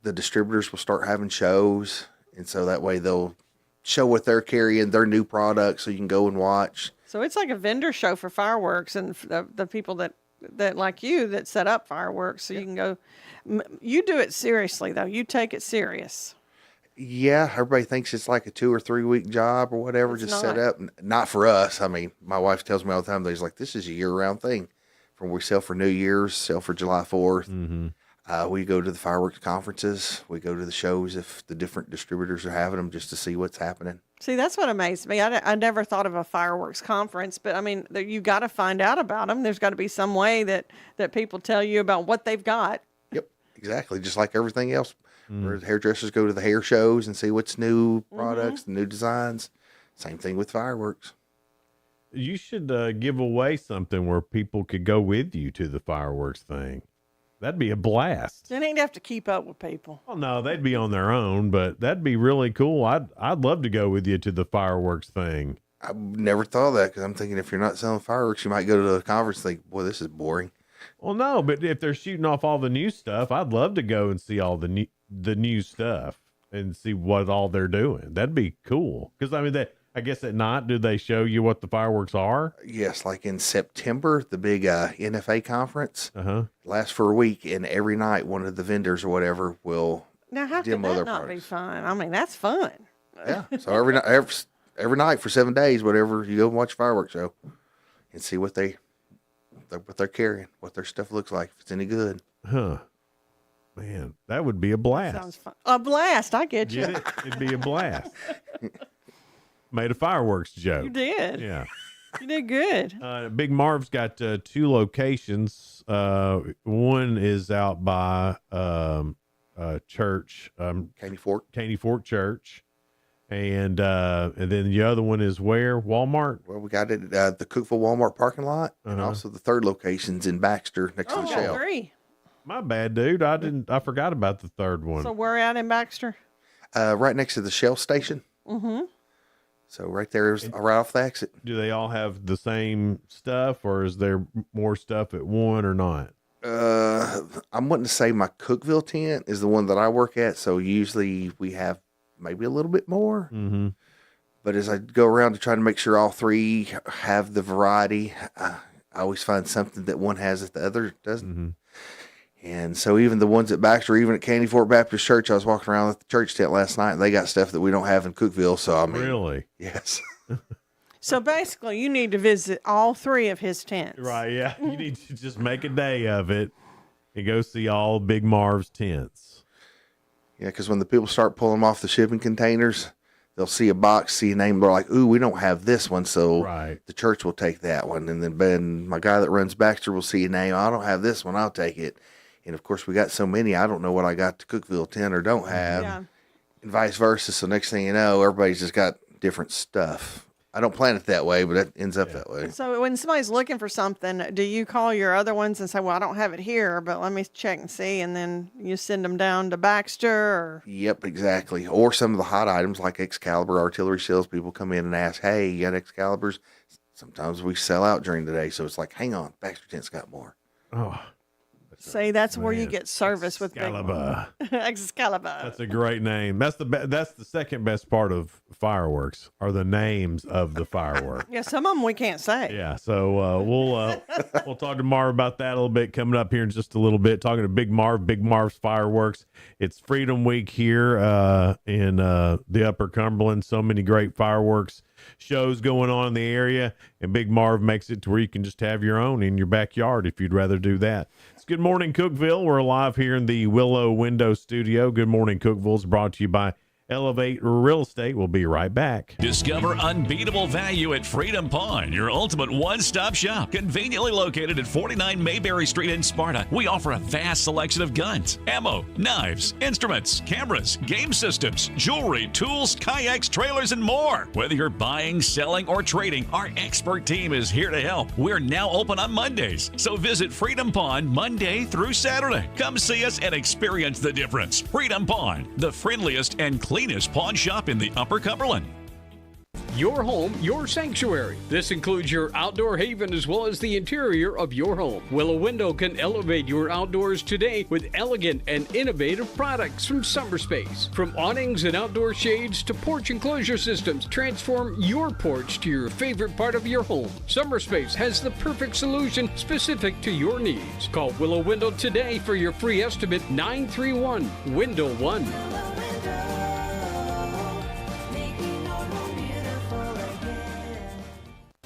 the distributors will start having shows, and so that way they'll show what they're carrying, their new products, so you can go and watch. So it's like a vendor show for fireworks, and the people that like you that set up fireworks, so you can go. You do it seriously, though. You take it serious. Yeah, everybody thinks it's like a 2 or 3 week job or whatever, It's just not. set up. Not for us. I mean, my wife tells me all the time, there's like, this is a year-round thing. From we sell for New Year's, sell for July 4th. Mm-hmm. We go to the fireworks conferences. We go to the shows if the different distributors are having them, just to see what's happening. See, that's what amazed me. I never thought of a fireworks conference, but I mean, you got to find out about them. There's got to be some way that people tell you about what they've got. Yep, exactly. Just like everything else. Where hairdressers go to the hair shows and see what's new products, the new designs. Same thing with fireworks. You should give away something where people could go with you to the fireworks thing. That'd be a blast. You ain't have to keep up with people. Well, no, they'd be on their own, but that'd be really cool. I'd love to go with you to the fireworks thing. I never thought of that because I'm thinking if you're not selling fireworks, you might go to the conference and think, boy, this is boring. Well, no, but if they're shooting off all the new stuff, I'd love to go and see all the new stuff and see what all they're doing. That'd be cool. Because, I mean, I guess at night, do they show you what the fireworks are? Yes, like in September, the big NFA conference lasts for a week, and every night one of the vendors or whatever will Now, how could demo that their not products. be fun? I mean, that's fun. Yeah, so every night for 7 days, whatever, you go and watch a fireworks show and see what they're carrying, what their stuff looks like, if it's any good. Huh. Man, that would be a blast. Sounds fun. A blast. I get you. Get it? It'd be a blast. Made a fireworks joke. You did. Yeah. You did good. Big Marv's got 2 locations. One is out by church, Caney Fork Church, And then the other one is where? Walmart? Well, we got it at the Cookeville Walmart parking lot, and also the third location's in Baxter next to the Shell. 3. My bad, dude. I forgot about the third one. So we're out in Baxter? Right next to the Shell station. Mm-hmm. So right there is right off the exit. Do they all have the same stuff, or is there more stuff at one or not? I'm wanting to say my Cookeville tent is the one that I work at, so usually we have maybe a little bit more. Mm-hmm. But as I go around to try to make sure all three have the variety, I always find something that one has that the other doesn't. Mm-hmm. And so even the ones at Baxter, even at Candy Fork Baptist Church, I was walking around at the church tent last night, and they got stuff that we don't have in Cookeville. So I mean, really, yes. So basically, you need to visit all 3 of his tents. Right, yeah. You need to just make a day of it and go see all Big Marv's tents. Yeah, because when the people start pulling them off the shipping containers, they'll see a box, see a name, they're like, ooh, we don't have this one, so the church will take that one. And then Ben, my guy that runs Baxter, will see a name, I don't have this one, I'll take it. And, of course, we got so many, I don't know what I got to Cookeville 10 or don't have, and vice versa. So next thing you know, everybody's just got different stuff. I don't plan it that way, but it ends up that way. So when somebody's looking for something, do you call your other ones and say, well, I don't have it here, but let me check and see, and then you send them down to Baxter? Or... Yep, exactly. Or some of the hot items like Excalibur artillery shells, people come in and ask, hey, you got Excaliburs? Sometimes we sell out during the day, so it's like, hang on, Baxter Tent's got more. Oh. See, that's where you get service with Excalibur. Excalibur. That's a great name. That's the second best part of fireworks are the names of the fireworks. Yeah, some of them we can't say. Yeah, so we'll talk to Marv about that a little bit coming up here in just a little bit. Talking to Big Marv's Fireworks. It's Freedom Week here in the Upper Cumberland. So many great fireworks shows going on in the area, and Big Marv makes it to where you can just have your own in your backyard if you'd rather do that. It's Good Morning Cookeville. We're live here in the Willow Window Studio. Good Morning Cookeville is brought to you by Elevate Real Estate. We'll be right back. Discover unbeatable value at Freedom Pawn, your ultimate one-stop shop. Conveniently located at 49 Mayberry Street in Sparta, we offer a vast selection of guns, ammo, knives, instruments, cameras, game systems, jewelry, tools, kayaks, trailers, and more. Whether you're buying, selling, or trading, our expert team is here to help. We're now open on Mondays, so visit Freedom Pawn Monday through Saturday. Come see us and experience the difference. Freedom Pawn, the friendliest and cleanest pawn shop in the Upper Cumberland. Your home, your sanctuary. This includes your outdoor haven as well as the interior of your home. Willow Window can elevate your outdoors today with elegant and innovative products from SummerSpace. From awnings and outdoor shades to porch enclosure systems, transform your porch to your favorite part of your home. SummerSpace has the perfect solution specific to your needs. Call Willow Window today for your free estimate 931-WINDOW-1.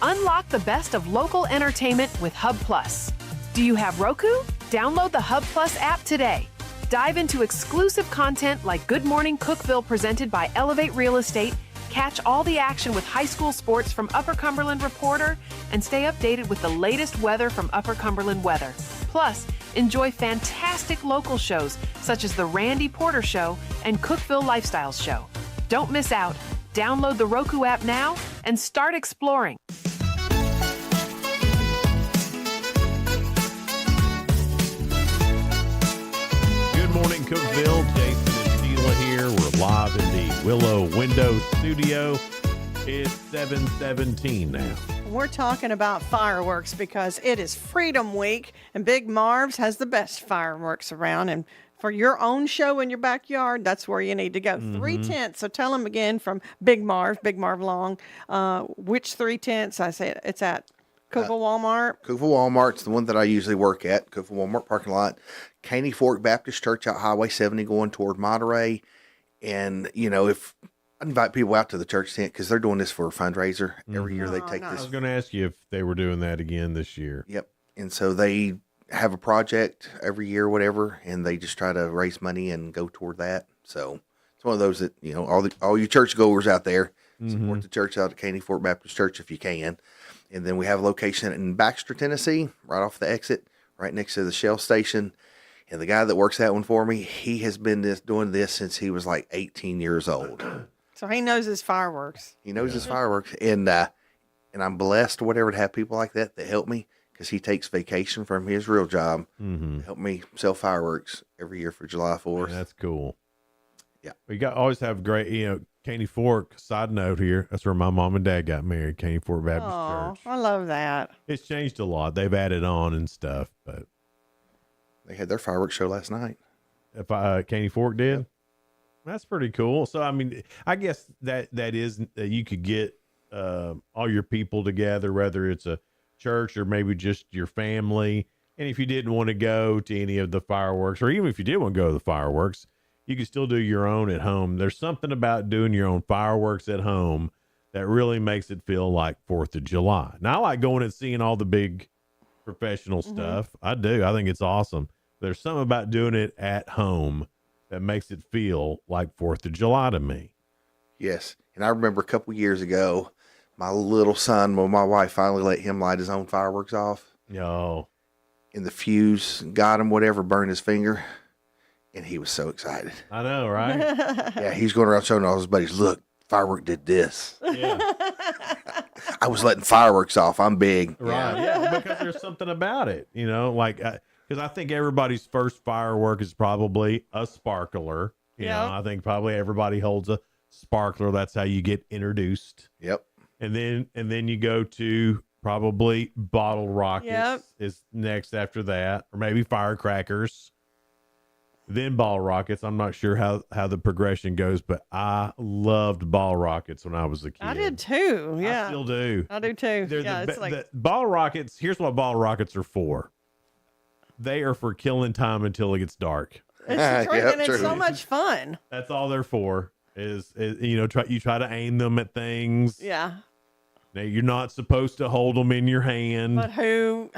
Unlock the best of local entertainment with Hub Plus. Do you have Roku? Download the Hub Plus app today. Dive into exclusive content like Good Morning Cookeville presented by Elevate Real Estate, catch all the action with high school sports from Upper Cumberland Reporter, and stay updated with the latest weather from Upper Cumberland Weather. Plus, enjoy fantastic local shows such as The Randy Porter Show and Cookeville Lifestyles Show. Don't miss out. Download the Roku app now and start exploring. Good morning, Cookeville. Jason and Sheila here. We're live in the Willow Window Studio. It's 7:17 now. We're talking about fireworks because it is Freedom Week, and Big Marv's has the best fireworks around. And for your own show in your backyard, that's where you need to go. 3 tents. So tell them again from Big Marv Long. Which 3 tents? I said it's at Cookeville Walmart. Cookeville Walmart's the one that I usually work at. Cookeville Walmart parking lot. Candy Fork Baptist Church out Highway 70 going toward Monterey. And, you know, if I invite people out to the church tent because they're doing this for a fundraiser. Every year they take this. I was going to ask you if they were doing that again this year. Yep. And so they have a project every year, whatever, and they just try to raise money and go toward that. So it's one of those that, you know, all you church goers out there, support the church out at Candy Fork Baptist Church if you can. And then we have a location in Baxter, Tennessee, right off the exit, right next to the Shell station. And the guy that works that one for me, he has been doing this since he was like 18 years old. So he knows his fireworks. He knows his fireworks, and I'm blessed or whatever to have people like that help me, because he takes vacation from his real job to help me sell fireworks every year for July 4th. Yeah, that's cool. Yeah. We always have great, Caney Fork, side note here, that's where my mom and dad got married, Caney Fork Baptist Church. I love that. It's changed a lot. They've added on and stuff, but they had their fireworks show last night. If Caney Fork did? Yep. That's pretty cool. So, I mean, I guess that is, you could get all your people together, whether it's a church or maybe just your family. And if you didn't want to go to any of the fireworks, or even if you did want to go to the fireworks, you can still do your own at home. There's something about doing your own fireworks at home that really makes it feel like 4th of July. Now, I like going and seeing all the big professional stuff. I do. I think it's awesome. There's something about doing it at home that makes it feel like 4th of July to me. Yes. And I remember a couple years ago, my little son, well, my wife finally let him light his own fireworks off. Oh. And the fuse got him, whatever, burned his finger. And he was so excited. I know, right? Yeah, he's going around showing all his buddies, look, firework did this. Yeah. I was letting fireworks off. I'm big. Right. Yeah, because there's something about it, like, because I think everybody's first firework is probably a sparkler. You know, I think probably everybody holds a sparkler. That's how you get introduced. Yep. And then you go to probably bottle rockets is next after that, or maybe firecrackers. Then ball rockets. I'm not sure how the progression goes, but I loved ball rockets when I was a kid. I did too. Yeah. I still do. I do too. They're It's the ball rockets. Here's what ball rockets are for. They are for killing time until it gets dark. It's true, and it's so much fun. That's all they're for. Is you try to aim them at things. Yeah. Now you're not supposed to hold them in your hand. But who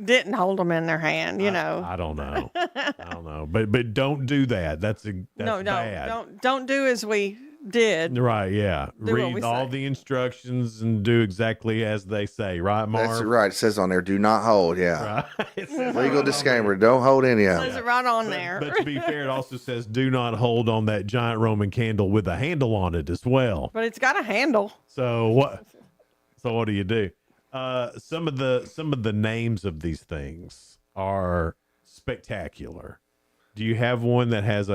didn't hold them in their hand? I don't know. I don't know. But don't do that. That's bad. Don't do as we did. Right, yeah. Do what Read we all say. the instructions and do exactly as they say, right, Marv? That's right. It says on there, do not hold. Yeah. Right. Legal disclaimer. Don't hold any of Says them. it right on there. But to be fair, it also says do not hold on that giant Roman candle with a handle on it as well. But it's got a handle. So what do you do? Some of the names of these things are spectacular. Do you have one that has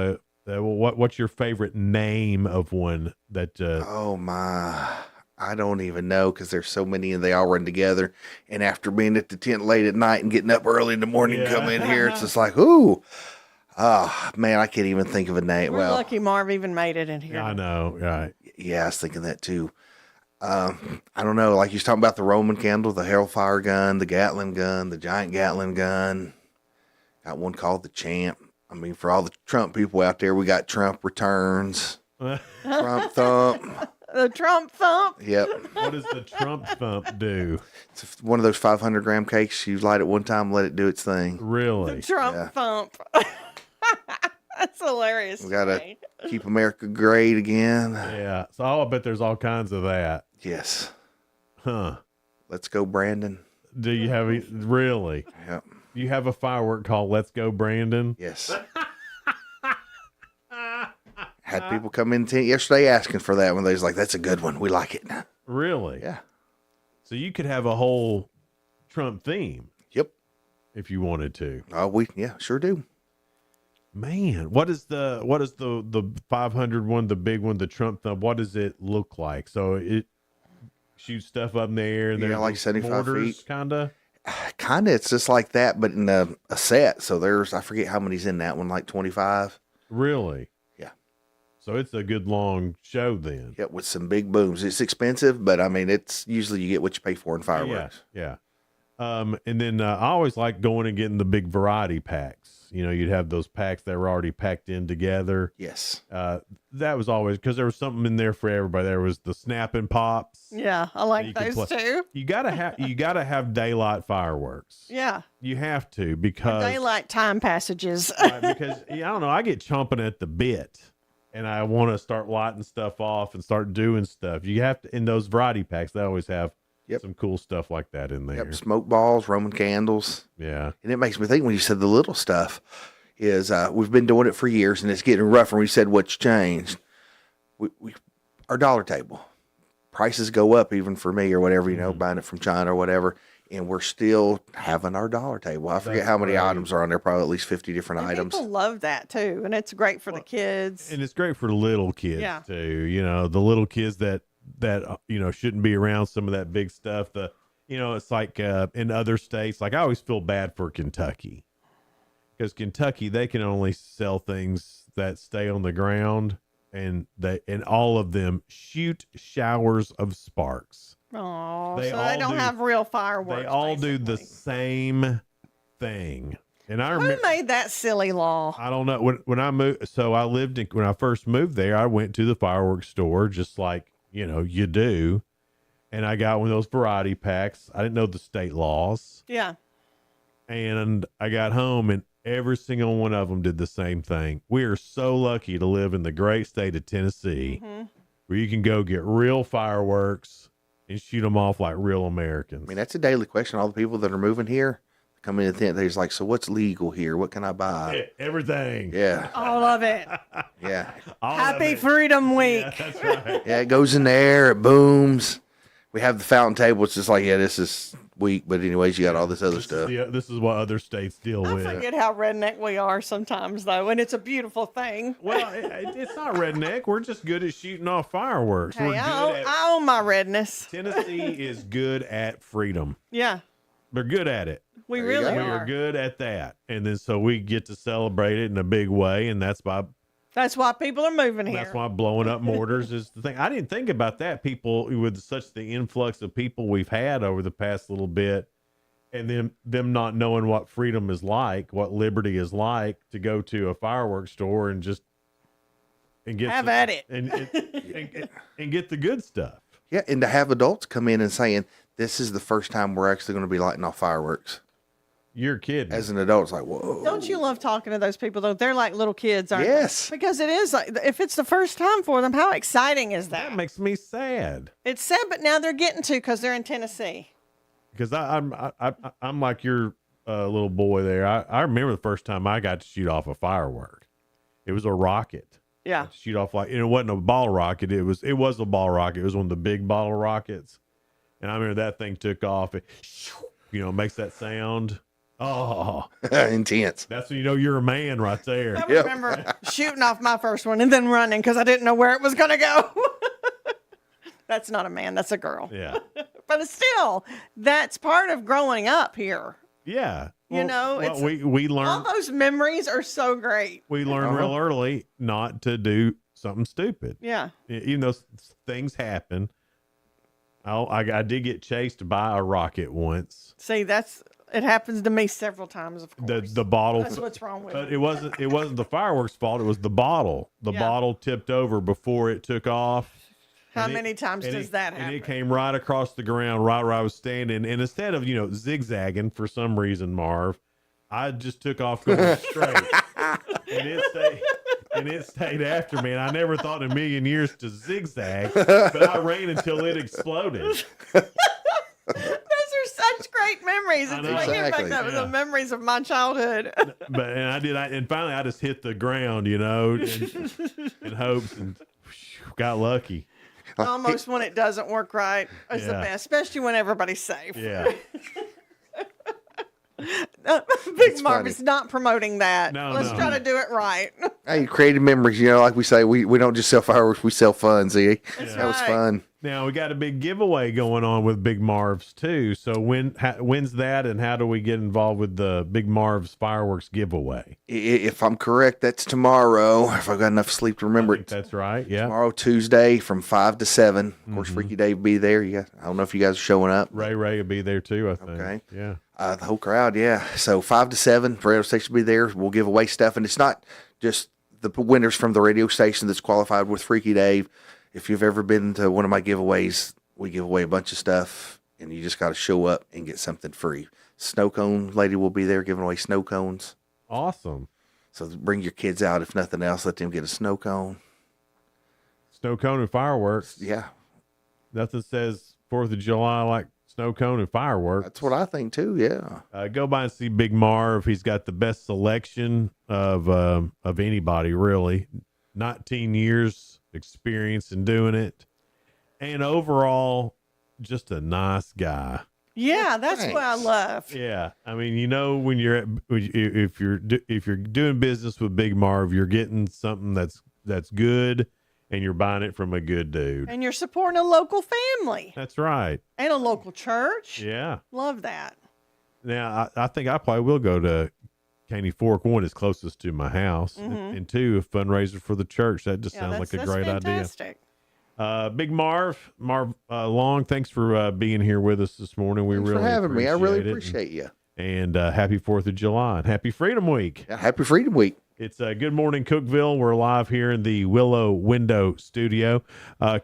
what's your favorite name of one that Oh my, I don't even know, because there's so many and they all run together. And after being at the tent late at night and getting up early in the morning, come in here, it's just like, ooh, man, I can't even think of a name. We're lucky Marv even made it in here. I know, right? Yeah, I was thinking that too. I don't know, like you was talking about the Roman candle, the Hellfire gun, the Gatling gun, the giant Gatling gun. Got one called the Champ. I mean, for all the Trump people out there, we got Trump Returns, Trump Thump. The Trump Thump? Yep. What does the Trump Thump do? It's one of those 500-gram cakes. You light it one time, let it do its thing. Really? The Trump Thump. That's hilarious. We got to keep America great again. Yeah. So I bet there's all kinds of that. Yes. Huh. Let's go, Brandon. Do you have really? Yep. You have a firework called Let's Go Brandon? Yes. Had people come in yesterday asking for that one. They was like, that's a good one. We like it. Really? Yeah. So you could have a whole Trump theme. Yep. If you wanted to. Yeah, sure do. Man, what is the 500 one, the big one, the Trump thumb? What does it look like? So it shoots stuff up in the air and Yeah, like 75 feet. Kinda. It's just like that, but in a set. So there's, I forget how many's in that one, like 25. Really? Yeah. So it's a good long show then. Yep, with some big booms. It's expensive, but I mean, it's usually you get what you pay for in fireworks. Yeah. And then I always like going and getting the big variety packs. You'd have those packs that were already packed in together. Yes. That was always, because there was something in there for everybody. There was the snapping pops. Yeah, I like those too. You gotta have daylight fireworks. Yeah. You have to, because daylight time passages. right, because I don't know, I get chomping at the bit and I want to start lighting stuff off and start doing stuff. You have to, in those variety packs, they always have some cool stuff like that in there. Yep, smoke balls, Roman candles. Yeah. And it makes me think when you said the little stuff is we've been doing it for years and it's getting rougher. We said what's changed. we our dollar table prices go up even for me or whatever, you know, buying it from China or whatever. And we're still having our dollar table. I forget how many items are on there, probably at least 50 different items. People love that too. And it's great for the kids. And it's great for little kids too. You know, the little kids that, you know, shouldn't be around some of that big stuff. You know, it's like in other states, like I always feel bad for Kentucky. Because Kentucky, they can only sell things that stay on the ground, and all of them shoot showers of sparks. Oh, so they don't have real fireworks. They all do the same thing. And I remember, who made that silly law? I don't know. When I moved, so I lived in, when I first moved there, I went to the fireworks store just like, you know, you do. And I got one of those variety packs. I didn't know the state laws. Yeah. And I got home and every single one of them did the same thing. We are so lucky to live in the great state of Tennessee, where you can go get real fireworks and shoot them off like real Americans. I mean, that's a daily question. All the people that are moving here come in the tent. They're like, so what's legal here? What can I buy? Everything. Yeah. All of it. Yeah. Happy Freedom Week. Yeah, that's right. Yeah, it goes in there. It booms. We have the fountain table. It's just like, yeah, this is weak. But anyways, you got all this other stuff. This is what other states deal with. I forget how redneck we are sometimes, though, and it's a beautiful thing. Well, it's not redneck. We're just good at shooting off fireworks. Hey, We're good I own my redness. Tennessee is good at freedom. Yeah. They're good at it. We really We are. are good at that. And then so we get to celebrate it in a big way, and that's why people are moving here. That's why blowing up mortars is the thing. I didn't think about that. People, with such the influx of people we've had over the past little bit, and them not knowing what freedom is like, what liberty is like, to go to a fireworks store and just get have at it and get the good stuff. Yeah, and to have adults come in and saying, this is the first time we're actually going to be lighting off fireworks. You're kidding. As an adult, it's like, whoa. Don't you love talking to those people, though? They're like little kids, aren't Yes. they? Because it is like, if it's the first time for them, how exciting is that? That makes me sad. It's sad, but now they're getting to because they're in Tennessee. Because I'm like your little boy there. I remember the first time I got to shoot off a firework. It was a rocket. Yeah. Shoot off like, and it wasn't a ball rocket. It was a ball rocket. It was one of the big bottle rockets. And I remember that thing took off. It, you know, makes that sound. Oh, intense. That's when you know you're a man right there. I remember shooting off my first one and then running because I didn't know where it was going to go. That's not a man. That's a girl. Yeah. But still, that's part of growing up here. Yeah. You know, well, it's we learn. all those memories are so great. We learn real early not to do something stupid. Yeah. Even though things happen. I did get chased by a rocket once. See, it happens to me several times. Of course, the bottle. That's what's wrong with But it. it wasn't the fireworks fault. It was the bottle. The bottle tipped over before it took off. How many times does that happen? And it came right across the ground, right where I was standing. And instead of zigzagging for some reason, Marv, I just took off going straight, and it stayed after me. And I never thought in a million years to zigzag, but I ran until it exploded. Those are such great memories. It's bringing back the memories of my childhood. And finally I just hit the ground, in hopes, and got lucky. Almost when it doesn't work right. It's the best, especially when everybody's safe. Yeah. Big Marv is not promoting that. No, Let's try to do it right. Hey, creative memories. Like we say, we don't just sell fireworks, we sell fun. See, that was fun. Now we got a big giveaway going on with Big Marv's too. So when's that, and how do we get involved with the Big Marv's fireworks giveaway? If I'm correct, that's tomorrow. If I've got enough sleep to remember it. That's right. Yeah. Tomorrow, Tuesday, from 5 to 7. Of course, Freaky Dave will be there. I don't know if you guys are showing up. Ray will be there too, I think. Okay. Yeah. The whole crowd, yeah. So 5 to 7, radio station will be there. We'll give away stuff, and it's not just the winners from the radio station that's qualified with Freaky Dave. If you've ever been to one of my giveaways, we give away a bunch of stuff, and you just got to show up and get something free. Snow cone lady will be there giving away snow cones. Awesome. So bring your kids out. If nothing else, let them get a snow cone. Snow cone and fireworks. Yeah. Nothing says 4th of July like snow cone and fireworks. That's what I think too. Yeah. Go by and see Big Marv. He's got the best selection of anybody, really. 19 years experience in doing it. And overall, just a nice guy. Yeah, that's what I love. Yeah, I mean, you know, when if you're doing business with Big Marv, you're getting something that's good, and you're buying it from a good dude. And you're supporting a local family. That's right. And a local church. Yeah. Love that. Now, I think I probably will go to Caney Fork. One is closest to my house, and two, a fundraiser for the church. That just sounds like a great fantastic. idea. Big Marv Long, thanks for being here with us this morning. Thanks really for having me. I really appreciate it. appreciate you. And happy 4th of July and happy Freedom Week. Yeah, happy Freedom Week. It's Good Morning Cookeville. We're live here in the Willow Window Studio.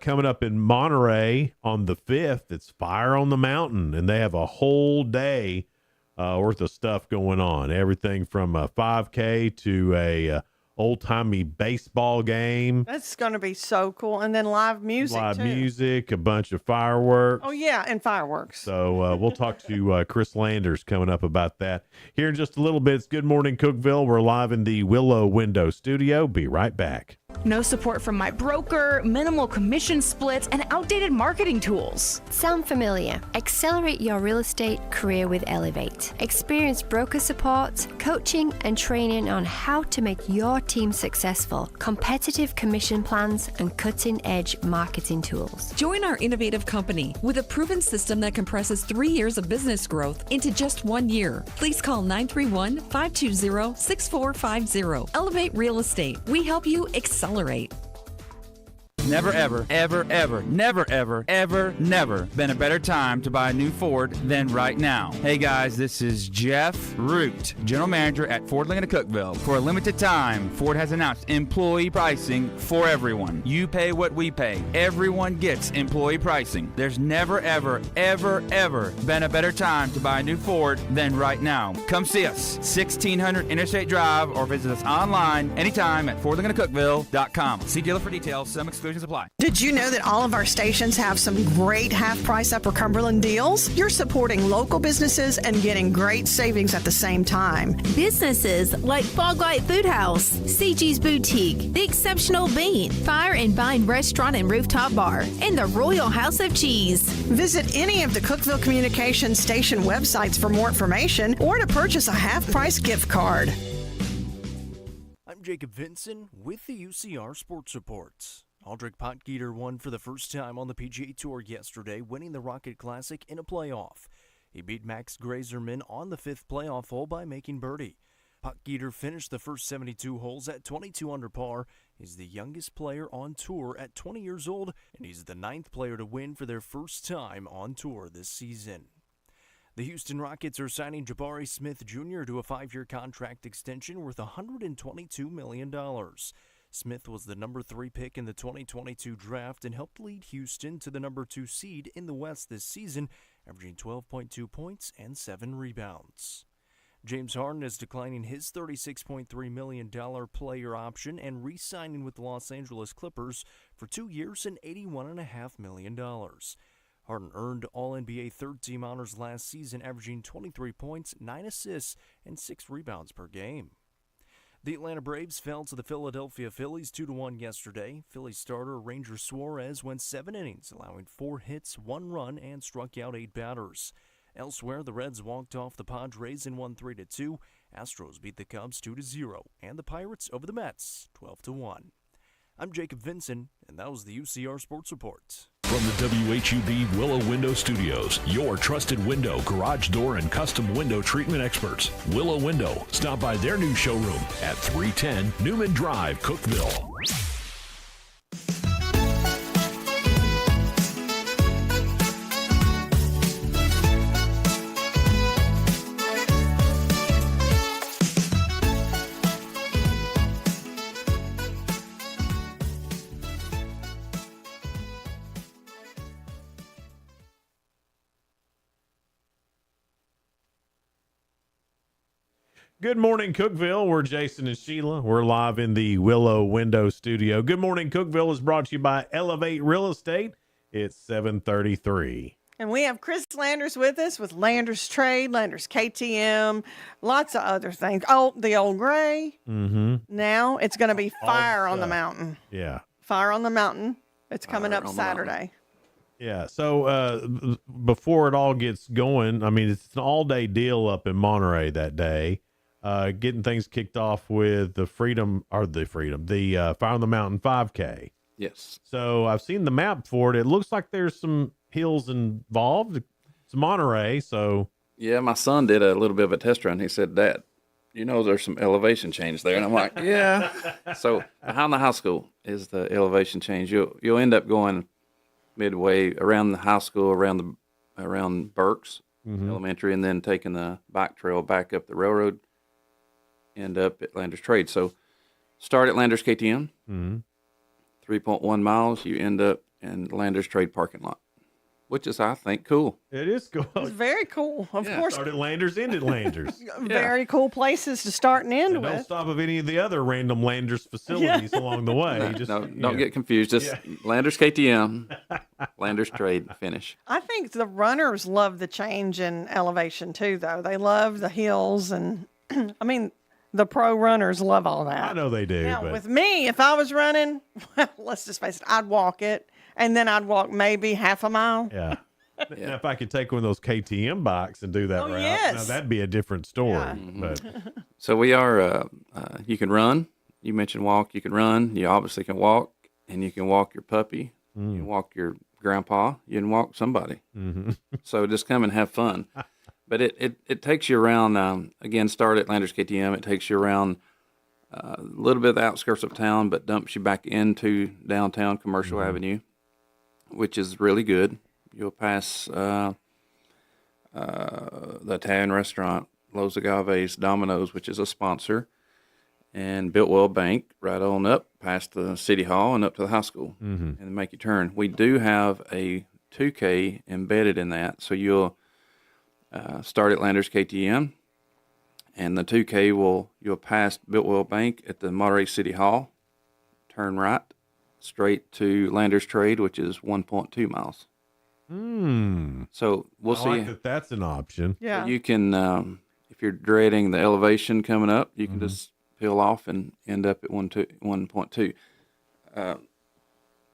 Coming up in Monterey on the 5th, it's Fire on the Mountain, and they have a whole day worth of stuff going on. Everything from a 5K to a old-timey baseball game. That's going to be so cool. And then live music, a bunch of fireworks. Oh, yeah, and fireworks. So we'll talk to Chris Landers coming up about that here in just a little bit. It's Good Morning Cookeville. We're live in the Willow Window Studio. Be right back. No support from my broker, minimal commission splits, and outdated marketing tools. Sound familiar? Accelerate your real estate career with Elevate. Experience broker support, coaching, and training on how to make your team successful, competitive commission plans, and cutting-edge marketing tools. Join our innovative company with a proven system that compresses 3 years of business growth into just 1 year. Please call 931-520-6450. Elevate Real Estate. We help you accelerate. Never, ever, ever, ever, never, ever, ever, never been a better time to buy a new Ford than right now. Hey guys, this is Jeff Root, General Manager at Ford Lincoln of Cookeville. For a limited time, Ford has announced employee pricing for everyone. You pay what we pay. Everyone gets employee pricing. There's never, ever, ever, ever been a better time to buy a new Ford than right now. Come see us, 1600 Interstate Drive, or visit us online anytime at FordLincolnofCookeville.com. See dealer for details. Some exclusions apply. Did you know that all of our stations have some great half-price Upper Cumberland deals? You're supporting local businesses and getting great savings at the same time. Businesses like Foglight Food House, CG's Boutique, The Exceptional Bean, Fire and Vine Restaurant and Rooftop Bar, and the Royal House of Cheese. Visit any of the Cookeville Communications station websites for more information or to purchase a half-price gift card. I'm Jacob Vinson with the UCR Sports Reports. Aldrich Potgieter won for the first time on the PGA Tour yesterday, winning the Rocket Classic in a playoff. He beat Max Grazerman on the 5th playoff hole by making birdie. Potgieter finished the first 72 holes at 22 under par. He's the youngest player on tour at 20 years old, and he's the 9th player to win for their first time on tour this season. The Houston Rockets are signing Jabari Smith Jr. to a 5-year contract extension worth $122 million. Smith was the number 3 pick in the 2022 draft and helped lead Houston to the number 2 seed in the West this season, averaging 12.2 points and 7 rebounds. James Harden is declining his $36.3 million player option and re-signing with the Los Angeles Clippers for 2 years and $81.5 million. Harden earned All-NBA third-team honors last season, averaging 23 points, 9 assists, and 6 rebounds per game. The Atlanta Braves fell to the Philadelphia Phillies 2-1 yesterday. Phillies starter Ranger Suarez went 7 innings, allowing 4 hits, 1 run, and struck out 8 batters. Elsewhere, the Reds walked off the Padres and won 3-2. Astros beat the Cubs 2-0, and the Pirates over the Mets 12-1. I'm Jacob Vinson, and that was the UCR Sports Report. From the WHUB Willow Window Studios, your trusted window, garage door, and custom window treatment experts. Willow Window. Stop by their new showroom at 310 Newman Drive, Cookeville. Good morning, Cookeville. We're Jason and Sheila. We're live in the Willow Window Studio. Good morning, Cookeville is brought to you by Elevate Real Estate. It's 7:33. And we have Chris Landers with us with Landers Trade, Landers KTM, lots of other things. Oh, the old gray. Mm-hmm. Now it's going to be Fire on the Mountain. Yeah. Fire on the Mountain. It's coming up on the Mountain. Saturday. Yeah. So before it all gets going, I mean, it's an all-day deal up in Monterey that day. Getting things kicked off with the Fire on the Mountain 5K. Yes. So I've seen the map for it. It looks like there's some hills involved. It's Monterey, so Yeah, my son did a little bit of a test run. He said, Dad, you know there's some elevation change there. And I'm like, yeah. So behind the high school is the elevation change. You'll end up going midway around the high school, around Burks Elementary, and then taking the bike trail back up the railroad, end up at Landers Trade. So start at Landers KTM, 3.1 miles, you end up in Landers Trade parking lot, which is, I think, cool. it is cool. It's very cool. Of course, Start at Landers, end at Landers. very cool places to start and end And don't with. stop at any of the other random Landers facilities along the way. Don't get confused. Just Landers KTM, Landers Trade, finish. I think the runners love the change in elevation too, though. They love the hills, and I mean, the pro runners love all that. I know they do. Now, but with me, if I was running, well, let's just face it, I'd walk it, and then I'd walk maybe half a mile. yeah. Now, if I could take one of those KTM bikes and do that route, now yes. that'd be a different story. But So we are, you can run. You mentioned walk. You can run. You obviously can walk, and you can walk your puppy. You can walk your grandpa. You can walk somebody. So just come and have fun. But it takes you around, again, start at Landers KTM. It takes you around a little bit of the outskirts of town, but dumps you back into downtown Commercial Avenue, which is really good. You'll pass the Italian restaurant, Los Agaves, Domino's, which is a sponsor, and Biltwell Bank, right on up past the City Hall and up to the high school, and then make you turn. We do have a 2K embedded in that, so you'll start at Landers KTM, and the 2K you'll pass Biltwell Bank at the Monterey City Hall, turn right, straight to Landers Trade, which is 1.2 miles. So we'll see. I like that that's an option. Yeah. So you can, if you're dreading the elevation coming up, you can just peel off and end up at 1.2.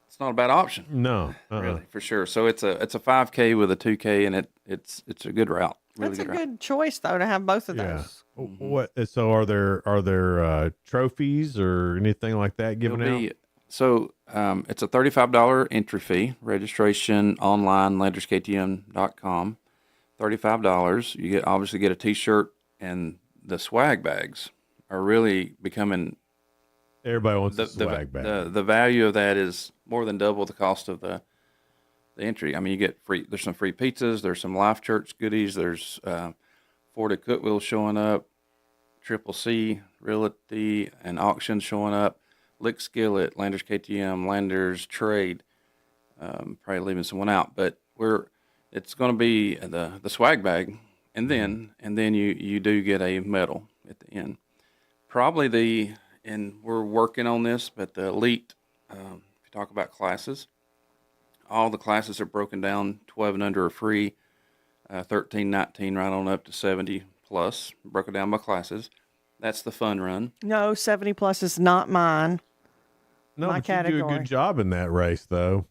It's not a bad option. No, really, for sure. So it's a 5K with a 2K, and it's a good route. Really That's a good route. good choice, though, to have both of those. What? So are there trophies or anything like that given out? So it's a $35 entry fee, registration online, landersktm.com. $35. You obviously get a T-shirt, and the swag bags are really becoming. Everybody wants a swag bag. The value of that is more than double the cost of the entry. I mean, you get free. There's some free pizzas. There's some Life Church goodies. There's Ford at Cookeville showing up, Triple C Realty and Auction showing up, Lick Skillet, Landers KTM, Landers Trade. Probably leaving someone out, but it's going to be the swag bag, and then you do get a medal at the end. Probably and we're working on this, but the elite, if you talk about classes, all the classes are broken down. 12 and under are free, 13, 19, right on up to 70 plus, broken down by classes. That's the fun run. No, 70 plus is not mine. No, my but category. you do a good job in that race, though.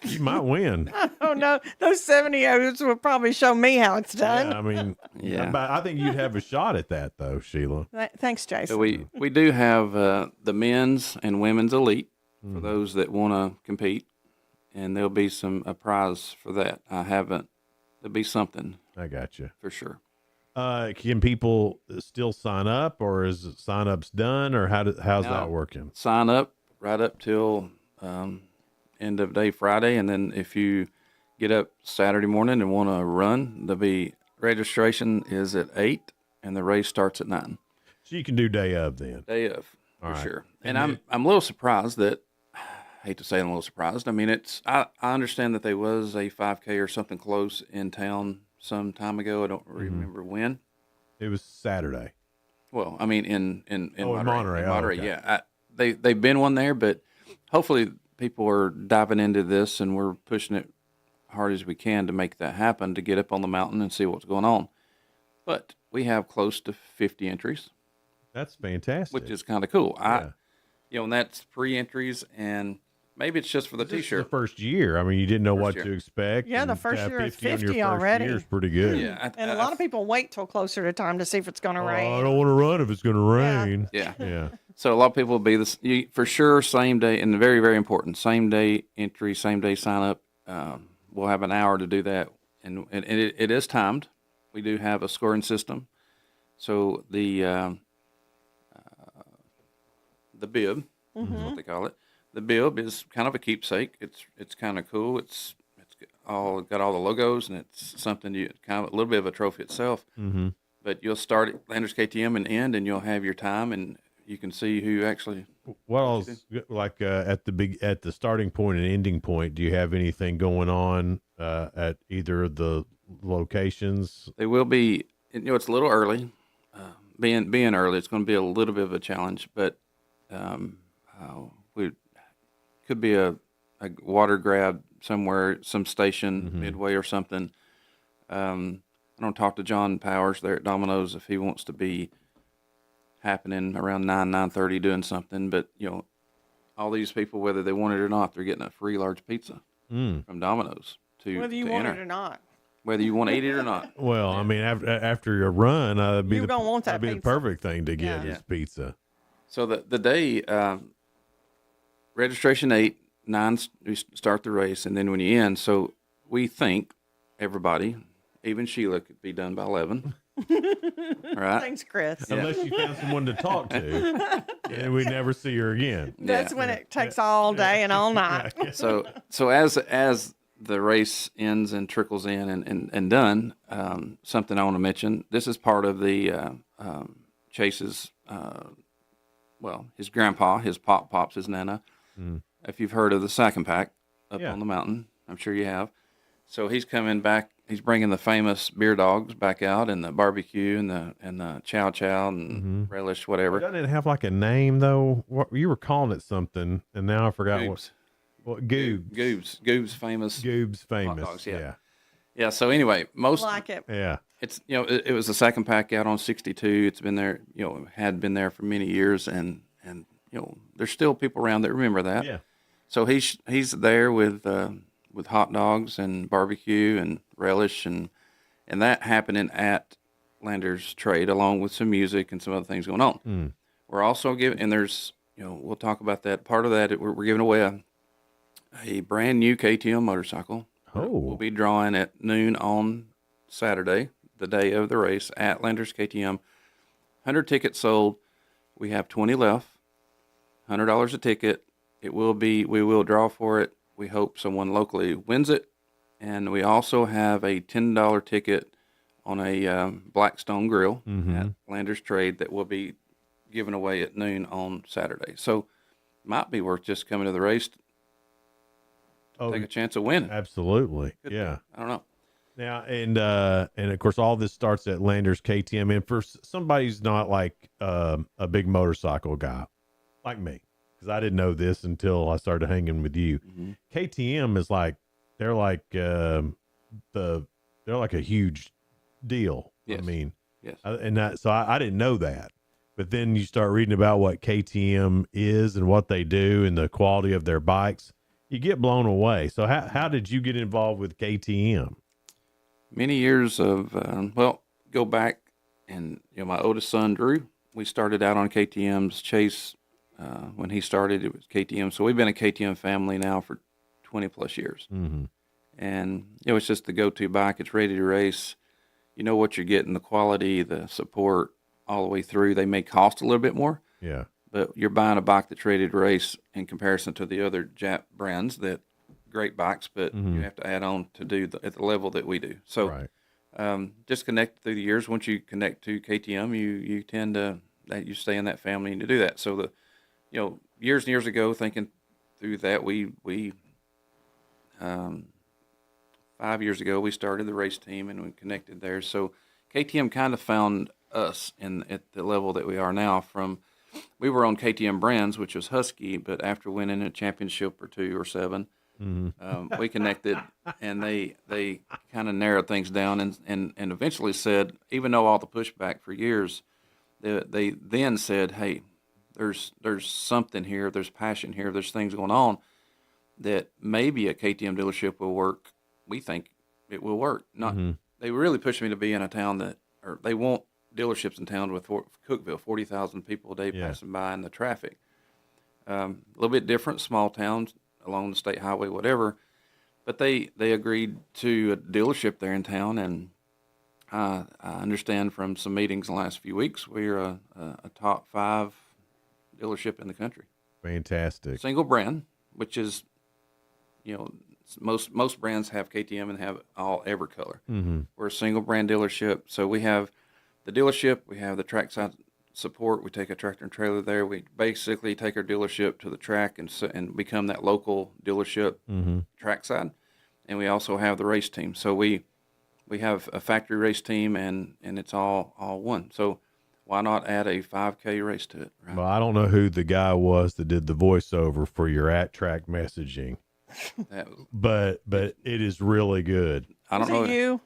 You might win. Oh, no. Those 70-year-olds will probably show me how it's done. Yeah, I mean, I think you'd have a shot at that, though, Sheila. Thanks, Jason. So we do have the men's and women's elite for those that want to compete, and there'll be a prize for that. There'll be something. I got you. For sure. Can people still sign up, or is it sign-ups done, or how's that working? Sign up right up till end of day Friday, and then if you get up Saturday morning and want to run, registration is at 8, and the race starts at 9. So you can do day of then. Day of, for right. sure. And I'm a little surprised that. I hate to say I'm a little surprised. I mean, I understand that there was a 5K or something close in town some time ago. I don't remember when. It was Saturday. Well, I mean, in Monterey. Monterey, okay. yeah. They've been one there, but hopefully people are diving into this, and we're pushing it hard as we can to make that happen, to get up on the mountain and see what's going on. But we have close to 50 entries. That's fantastic. Which is kind of cool. And that's free entries, and Maybe it's just for the This is T-shirt. the first year. I mean, you didn't know what year. to expect. Yeah, the and first to have year is 50 on your 50 first already. year is pretty good. Yeah, And a lot of people wait till closer to time to see if it's going to rain. I don't want to run if it's going to rain. Yeah. Yeah. So a lot of people will be this for sure. Same day, and very, very important. Same day entry, same day sign up. We'll have an hour to do that, and it is timed. We do have a scoring system. So the bib is what they call it. The bib is kind of a keepsake. It's kind of cool. It's got all the logos, and it's something you kind of a little bit of a trophy itself. Mm-hmm. But you'll start at Landers KTM and end, and you'll have your time, and you can see who actually. What else? Like at the starting point and ending point, do you have anything going on at either of the locations? They will be. It's a little early. Being early, it's going to be a little bit of a challenge, but we could be a water grab somewhere, some station midway or something. I don't talk to John Powers there at Domino's if he wants to be happening around 9:30 doing something, but all these people, whether they want it or not, they're getting a free large pizza from Domino's whether you to want enter. it or not. Whether you want to eat it or not. Well, I mean, after your run, that'd be You're gonna want that that'd be the pizza. perfect thing to get is pizza. So the day registration 8, 9 we start the race, and then when you end, so we think everybody, even Sheila, could be done by 11. Right? Thanks, Chris. Unless you found someone to talk to, and we never see her again. That's when it takes all day and all night. So as the race ends and trickles in and done, something I want to mention. This is part of the Chase's. His grandpa, his pops, his nana. If you've heard of the Sack and Pack up on the mountain, I'm sure you have. So he's coming back. He's bringing the famous beer dogs back out, and the barbecue, and the chow chow and relish, whatever. Doesn't it have like a name though? What you were calling it something, and now I forgot what Goobs. Goobs famous. Goobs famous. Hot dogs, yeah. So anyway, most like it. Yeah. It's it was a Sack and Pack out on 62. It's been there, had been there for many years, and there's still people around that remember that. Yeah. So he's there with hot dogs and barbecue and relish and that happening at Landers Trade, along with some music and some other things going on. We're also giving, and there's we'll talk about that. Part of that we're giving away a brand new KTM motorcycle. We'll be drawing at noon on Saturday, the day of the race, at Landers KTM. 100 tickets sold. We have 20 left. $100 a ticket. We will draw for it. We hope someone locally wins it. And we also have a $10 ticket on a Blackstone grill at Landers Trade that will be given away at noon on Saturday. So might be worth just coming to the race to take a chance of winning. Absolutely. Could Yeah. be. I don't know. Now, and of course, all this starts at Landers KTM. And for somebody who's not like a big motorcycle guy, like me, because I didn't know this until I started hanging with you. KTM is like they're like a huge deal. Yes. I mean, yes, so I didn't know that. But then you start reading about what KTM is and what they do and the quality of their bikes. You get blown away. So how did you get involved with KTM? Many years of go back, and my oldest son Drew. We started out on KTM's Chase when he started. It was KTM, so we've been a KTM family now for 20 plus years. And it's just the go-to bike. It's ready to race. You know what you're getting, the quality, the support all the way through. They may cost a little bit more. Yeah. But you're buying a bike that's ready to race in comparison to the other Jap brands that great bikes, but you have to add on to do at the level that we do. So just connect through the years. Once you connect to KTM, you tend to you stay in that family and you do that. So years and years ago, thinking through that, we 5 years ago we started the race team and we connected there. So KTM kind of found us at the level that we are now. We were on KTM brands, which was Husky, but after winning a championship or 2 or 7, we connected, and they kind of narrowed things down and eventually said, even though all the pushback for years, they then said, hey, there's something here, there's passion here, there's things going on. that maybe a KTM dealership will work. We think it will work. Not They really push me to be in a town or they want dealerships in town with Cookeville, 40,000 people a day passing by in the traffic. A little bit different, small towns along the state highway, whatever. But they agreed to a dealership there in town, and I understand from some meetings in the last few weeks, we're a top 5 dealership in the country. Fantastic. Single brand, which is, most brands have KTM and have every color. We're a single brand dealership, so we have the dealership, we have the trackside support. We take a tractor and trailer there. We basically take our dealership to the track and become that local dealership trackside. And we also have the race team. So we have a factory race team, and it's all one. So why not add a 5K race to it? Right? Well, I don't know who the guy was that did the voiceover for your at-track messaging, but it is really good. I don't know. Was it you?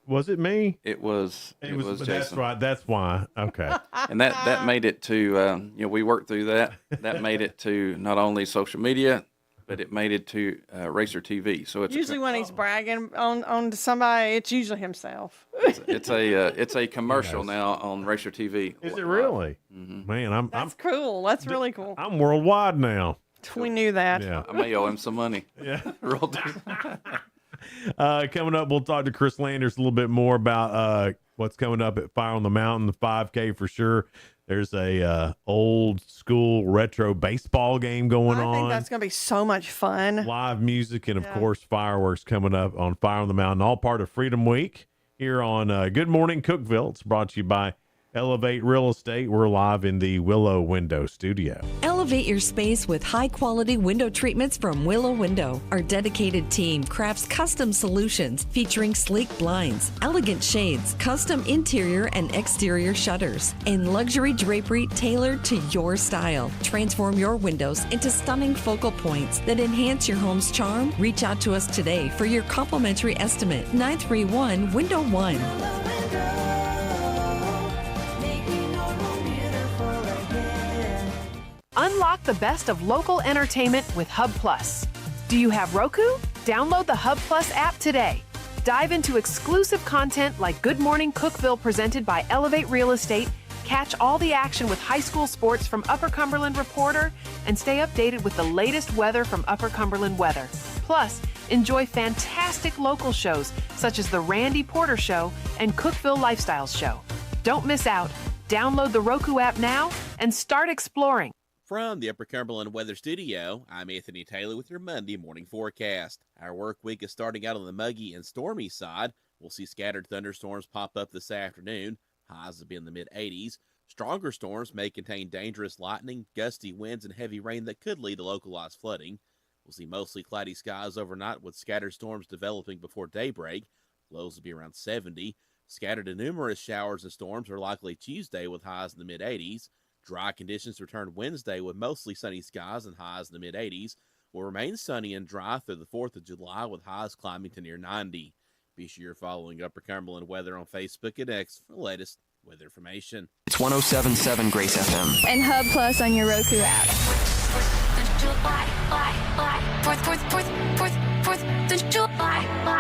Was it me? It was Jason. That's right. That's why. Okay. And that made it to, we worked through that. That made it to not only social media, but it made it to Racer TV. So it's usually when he's bragging on somebody, it's usually himself. It's a commercial now on Racer TV. Is it really? Man, That's cool. That's really cool. I'm worldwide now. We knew that. Yeah. I may owe him some money. Yeah. Coming Coming up, we'll talk to Chris Landers a little bit more about what's coming up at Fire on the Mountain, the 5K for sure. There's a old school retro baseball game going on. I think that's going to be so much fun. Live music and, of course, fireworks coming up on Fire on the Mountain, all part of Freedom Week here on Good Morning Cookeville. It's brought to you by Elevate Real Estate. We're live in the Willow Window Studio. Elevate your space with high-quality window treatments from Willow Window. Our dedicated team crafts custom solutions featuring sleek blinds, elegant shades, custom interior and exterior shutters, and luxury drapery tailored to your style. Transform your windows into stunning focal points that enhance your home's charm. Reach out to us today for your complimentary estimate. 931-Window-1. Unlock the best of local entertainment with Hub Plus. Do you have Roku? Download the Hub Plus app today. Dive into exclusive content like Good Morning Cookeville presented by Elevate Real Estate, catch all the action with high school sports from Upper Cumberland Reporter, and stay updated with the latest weather from Upper Cumberland Weather. Plus, enjoy fantastic local shows such as The Randy Porter Show and Cookeville Lifestyles Show. Don't miss out. Download the Roku app now and start exploring. From the Upper Cumberland Weather Studio, I'm Anthony Taylor with your Monday morning forecast. Our work week is starting out on the muggy and stormy side. We'll see scattered thunderstorms pop up this afternoon. Highs will be in the mid-80s. Stronger storms may contain dangerous lightning, gusty winds, and heavy rain that could lead to localized flooding. We'll see mostly cloudy skies overnight with scattered storms developing before daybreak. Lows will be around 70. Scattered and numerous showers and storms are likely Tuesday with highs in the mid-80s. Dry conditions return Wednesday with mostly sunny skies and highs in the mid-80s. Will remain sunny and dry through the 4th of July with highs climbing to near 90. Be sure you're following Upper Cumberland Weather on Facebook and X for the latest weather information. It's 107.7 Grace FM. And Hub Plus on your Roku app.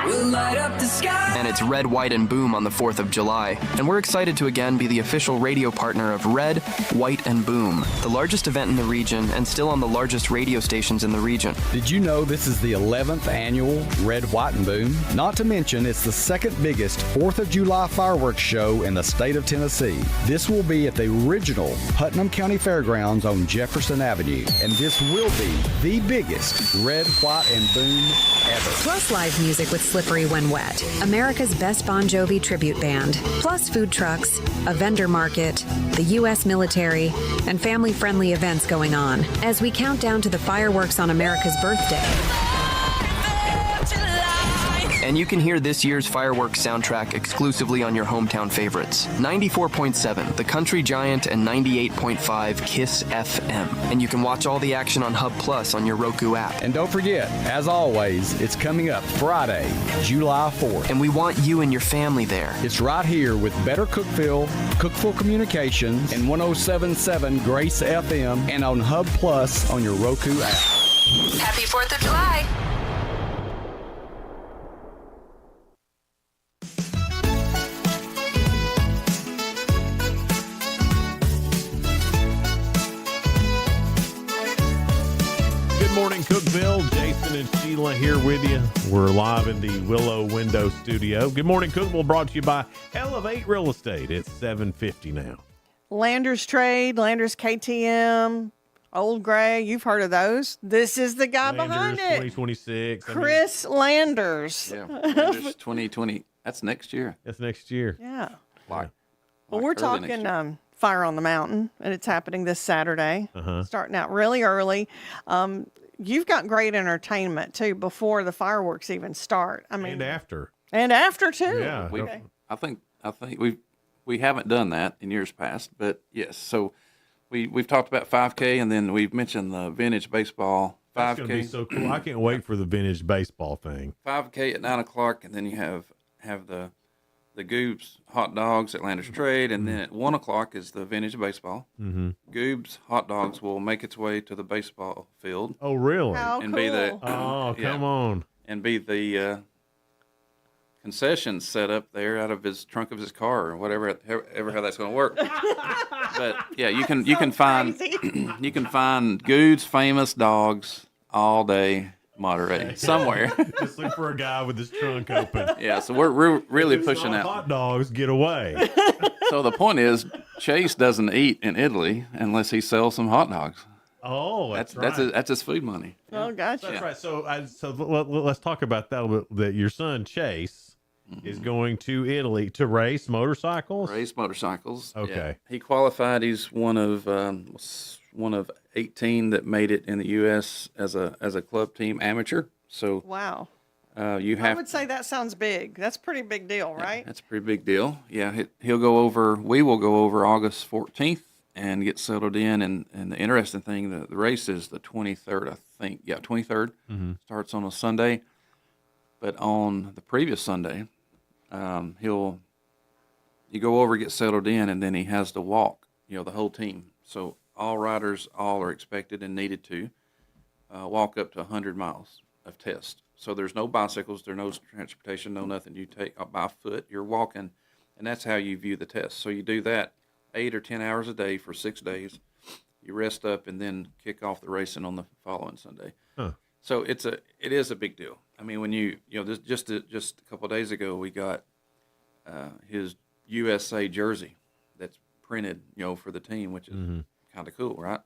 We'll light up the sky. And it's Red, White, and Boom on the 4th of July. And we're excited to again be the official radio partner of Red, White, and Boom, the largest event in the region and still on the largest radio stations in the region. Did you know this is the 11th annual Red, White, and Boom? Not to mention, it's the second biggest 4th of July fireworks show in the state of Tennessee. This will be at the original Putnam County Fairgrounds on Jefferson Avenue. And this will be the biggest Red, White, and Boom ever. Plus live music with Slippery When Wet, America's best Bon Jovi tribute band. Plus food trucks, a vendor market, the U.S. military, and family-friendly events going on as we count down to the fireworks on America's birthday. And you can hear this year's fireworks soundtrack exclusively on your hometown favorites. 94.7, The Country Giant, and 98.5, KISS FM. And you can watch all the action on Hub Plus on your Roku app. And don't forget, as always, it's coming up Friday, July 4th. And we want you and your family there. It's right here with Better Cookeville, Cookeville Communications, and 107.7 Grace FM, and on Hub Plus on your Roku app. Happy 4th of July. Good morning, Cookeville. Jason and Sheila here with you. We're live in the Willow Window Studio. Good morning, Cookeville, brought to you by Elevate Real Estate. It's 7:50 now. Landers Trade, Landers KTM, Old Gray. You've heard of those. This is the guy behind it. 2026. Chris Landers. Yeah, Landers 2020. That's next year. That's next year. Yeah. Like, Well, we're early next talking Fire on the Mountain, and it's happening this Saturday, Uh-huh. starting out really early. You've got great entertainment, too, before the fireworks even start. I mean, And after. And after, too. Yeah. Okay. I think we haven't done that in years past, but yes. So we've talked about 5K, and then we've mentioned the vintage baseball 5K. That's going to be so cool. I can't wait for the vintage baseball thing. 5K at 9:00, and then you have the Goobs hot dogs at Landers Trade, and then at 1:00 is the vintage baseball. Mm-hmm. Goobs hot dogs will make its way to the baseball field. Oh, really? How and be the Oh, come on. and be the concession set up there out of his trunk of his car or whatever, how that's going to work. But yeah, you can find you can find Goobs famous dogs all day. Monterey somewhere. Just look for a guy with his trunk open. Yeah, so we're really If it's pushing not out. hot dogs, get away. So the point is, Chase doesn't eat in Italy unless he sells some hot dogs. Oh, that's right. That's his food money. Oh, gotcha. That's right. So let's talk about that a little bit. That your son Chase is going to Italy to race motorcycles. Race motorcycles. Okay. Yeah. He qualified. He's one of 18 that made it in the U.S. as a club team amateur. So Wow. you I have. would say that sounds big. That's a pretty big deal, right? That's a pretty big deal. Yeah, he'll go over. We will go over August 14th and get settled in. And the interesting thing, the race is the 23rd, I think. Yeah, 23rd. Mhm. Starts on a Sunday. But on the previous Sunday, you go over, get settled in, and then he has to walk. The whole team. So all riders are expected and needed to walk up to 100 miles of test. So there's no bicycles, there's no transportation, no nothing. You take by foot, you're walking, and that's how you view the test. So you do that 8 or 10 hours a day for 6 days. You rest up and then kick off the racing on the following Sunday. Huh. So it is a big deal. I mean, when just a couple of days ago, we got his USA jersey that's printed, for the team, which is kind of cool, right?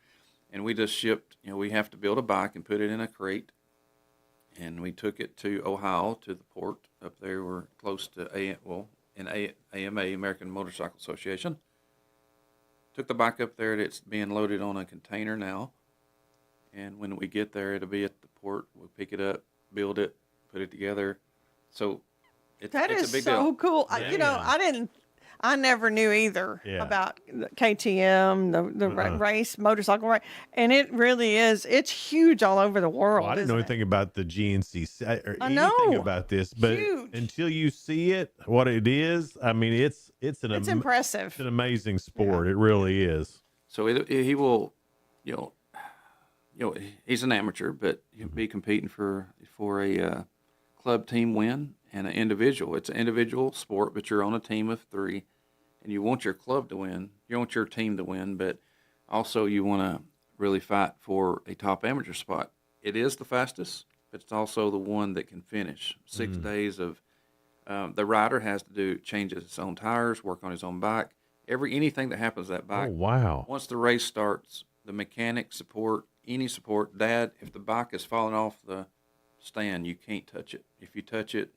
And we just shipped, we have to build a bike and put it in a crate. And we took it to Ohio, to the port up there. We're close to AMA, American Motorcycle Association. Took the bike up there. It's being loaded on a container now. And when we get there, it'll be at the port. We'll pick it up, build it, put it together. So it's a big so deal. cool. I never knew either about the KTM, the race, motorcycle race. And it really is. It's huge all over the world. Well, I didn't know anything about the GNCC or I anything know. about this, but Huge. until you see it, what it is, I mean, it's impressive. It's an amazing sport. It really is. So he will, he's an amateur, but he'll be competing for a club team win and an individual. It's an individual sport, but you're on a team of 3, and you want your club to win. You want your team to win, but also you want to really fight for a top amateur spot. It is the fastest, but it's also the one that can finish. 6 days of the rider has to change his own tires, work on his own bike. Anything that happens to that bike. Oh, wow. Once the race starts, the mechanic support, any support, Dad, if the bike is falling off the stand, you can't touch it. If you touch it,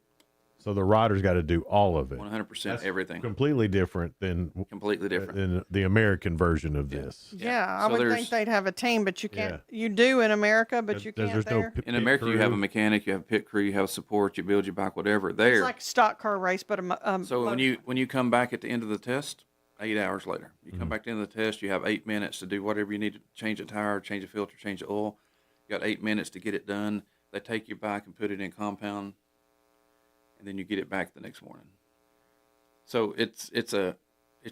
So the rider's got to do all of it. 100% everything. Completely different than the American version of this. Yeah, I So would there's- think they'd have a team, but you can't. You do in America, but you can't there. In America, you have a mechanic, you have a pit crew, you have support, you build your bike, whatever. There, It's like a stock car race, but so when you come back at the end of the test, 8 hours later, you come back to the end of the test, you have 8 minutes to do whatever you need to change a tire, change a filter, change the oil. You got 8 minutes to get it done. They take your bike and put it in compound, and then you get it back the next morning. So it's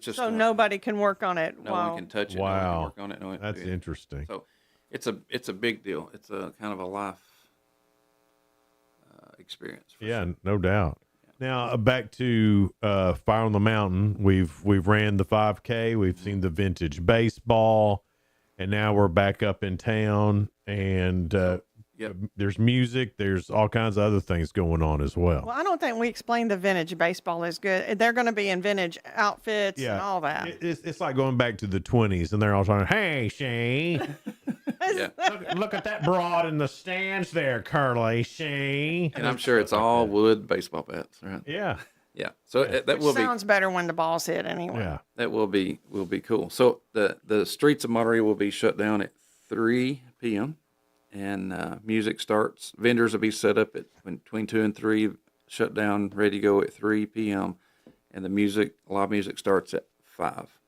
just so nobody can work on it. no Wow. one can touch it. Wow. No one can work on it. No one can That's do it. interesting. So It's a big deal. It's a kind of a life experience. Yeah, no doubt. Now back to Fire on the Mountain. We've ran the 5K. We've seen the vintage baseball, and now we're back up in town. And there's music. There's all kinds of other things going on as well. Well, I don't think we explained the vintage baseball is good. They're going to be in vintage outfits and all that. It's like going back to the 20s, and they're all talking, "Hey, she, look at that broad in the stands there, Curly, she." And I'm sure it's all wood baseball bats, right? Yeah. Yeah. So that will sounds better when the ball's hit anyway. Yeah. That will be cool. So the streets of Monterey will be shut down at 3 p.m. and music starts. Vendors will be set up at between 2 and 3, shut down, ready to go at 3 p.m. And the live music starts at 5.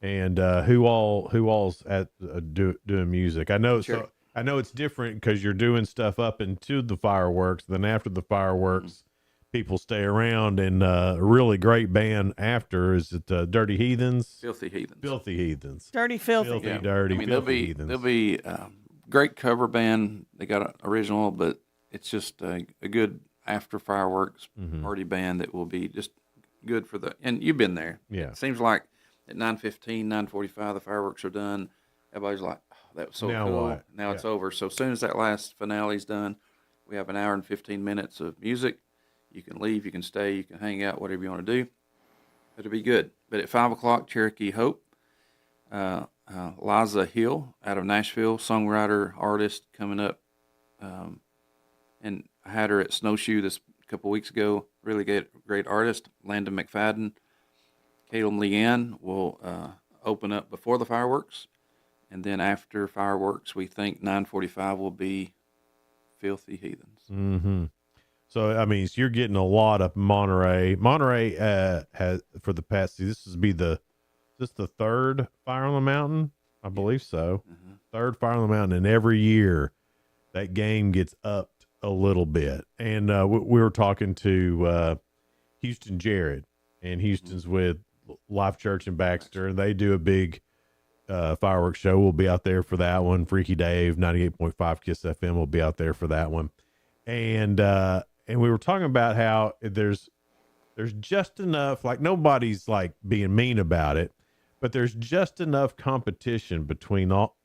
And who all's at doing music? I know. Sure. So I know it's different because you're doing stuff up into the fireworks. Then after the fireworks, people stay around, and a really great band after. Is it Dirty Heathens? Filthy Heathens. Filthy Heathens. Dirty Filthy. Dirty. I mean, Filthy Heathens. there'll be great cover band. They got an original, but it's just a good after fireworks party band that will be just good for and you've been there. Yeah. It seems like at 9:15, 9:45, the fireworks are done. Everybody's like, oh, that was so Now cool. what? Now it's over. So as soon as that last finale's done, we have an hour and 15 minutes of music. You can leave, you can stay, you can hang out, whatever you want to do. It'll be good. But at 5 o'clock, Cherokee Hope, Liza Hill out of Nashville, songwriter, artist, coming up. And I had her at Snowshoe this couple weeks ago. Really great artist. Landon McFadden. Caleb Leanne will open up before the fireworks. And then after fireworks, we think 9:45 will be Filthy Heathens. Mm-hmm. So, I mean, you're getting a lot of Monterey. Monterey has, for the past, this is the third Fire on the Mountain? I believe so. Third Fire on the Mountain. And every year, that game gets upped a little bit. And we were talking to Houston Jared, and Houston's with Life Church in Baxter, and they do a big fireworks show. We'll be out there for that one. Freaky Dave, 98.5 KISS FM will be out there for that one. And we were talking about how there's just enough, like nobody's like being mean about it, but there's just enough competition between all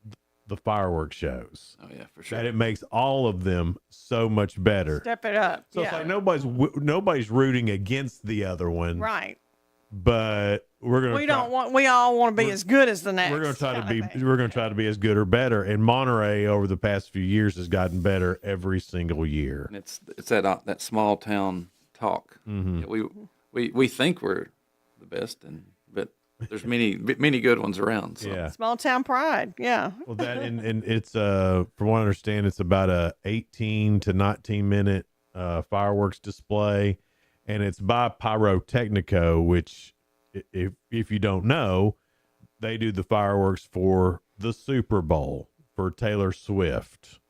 the fireworks shows. Oh yeah, for sure. That it makes all of them so much better. Step it up. So it's like nobody's rooting against the other one. Right. But we all want to be as good as the next. We're going to try to be as good or better. And Monterey over the past few years has gotten better every single year. And it's that small town talk. Mm-hmm. We think we're the best, but there's many good ones around. So. Yeah. Small town pride. Yeah. Well, that and it's from what I understand, it's about a 18 to 19 minute fireworks display. And it's by Pyrotechnico, which, if you don't know, they do the fireworks for the Super Bowl for Taylor Swift.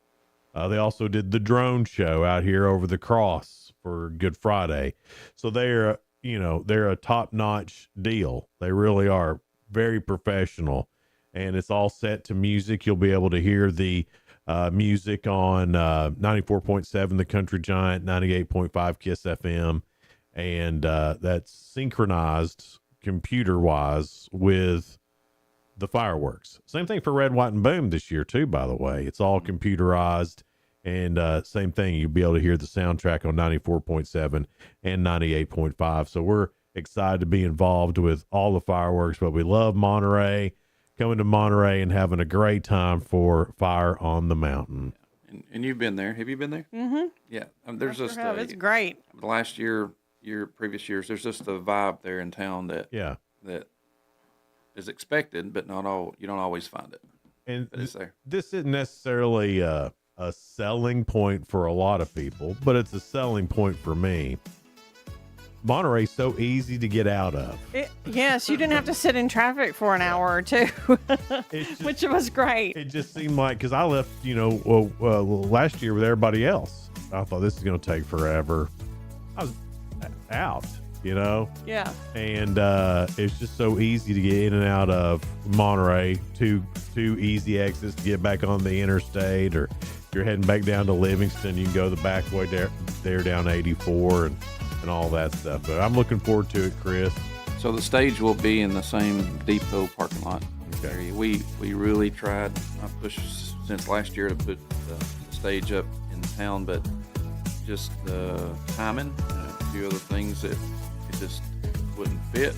They also did the drone show out here over the cross for Good Friday. So they're a top-notch deal. They really are very professional, and it's all set to music. You'll be able to hear the music on 94.7 The Country Giant, 98.5 KISS FM. And that's synchronized computer-wise with the fireworks. Same thing for Red, White, and Boom this year, too, by the way. It's all computerized. And same thing, you'll be able to hear the soundtrack on 94.7 and 98.5. So we're excited to be involved with all the fireworks. But we love Monterey, coming to Monterey and having a great time for Fire on the Mountain. And you've been there. Have you been there? Mm-hmm. Yeah. There's just it's great. The last previous years, there's just a vibe there in town that is expected, but not all. You don't always find it. And but it's there. This isn't necessarily a selling point for a lot of people, but it's a selling point for me. Monterey's so easy to get out of. Yes, you didn't have to sit in traffic for an hour or two, which was great. It just seemed like, because I left, last year with everybody else. I thought this is going to take forever. I was out. you know? Yeah. And it's just so easy to get in and out of Monterey. Two easy exits to get back on the interstate, or if you're heading back down to Livingston, you can go the back way there down 84 and all that stuff. But I'm looking forward to it, Chris. So the stage will be in the same depot parking lot. Okay. We really tried, I pushed since last year to put the stage up in town, but just the timing and a few other things that it just wouldn't fit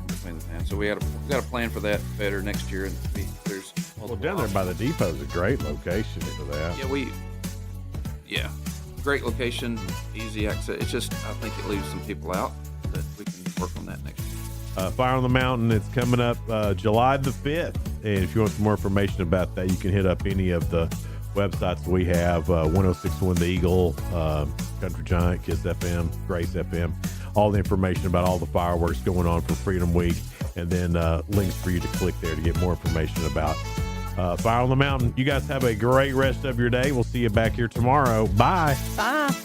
between the town. So we got to plan for that better next year. And there's well, down there by the depot is a great location for that. Yeah, great location, easy access. It's just I think it leaves some people out, but we can work on that next year. Fire on the Mountain, it's coming up July the 5th. And if you want some more information about that, you can hit up any of the websites we have, 1061 The Eagle, Country Giant, Kiss FM, Grace FM, all the information about all the fireworks going on for Freedom Week, and then links for you to click there to get more information about Fire on the Mountain. You guys have a great rest of your day. We'll see you back here tomorrow. Bye. Bye.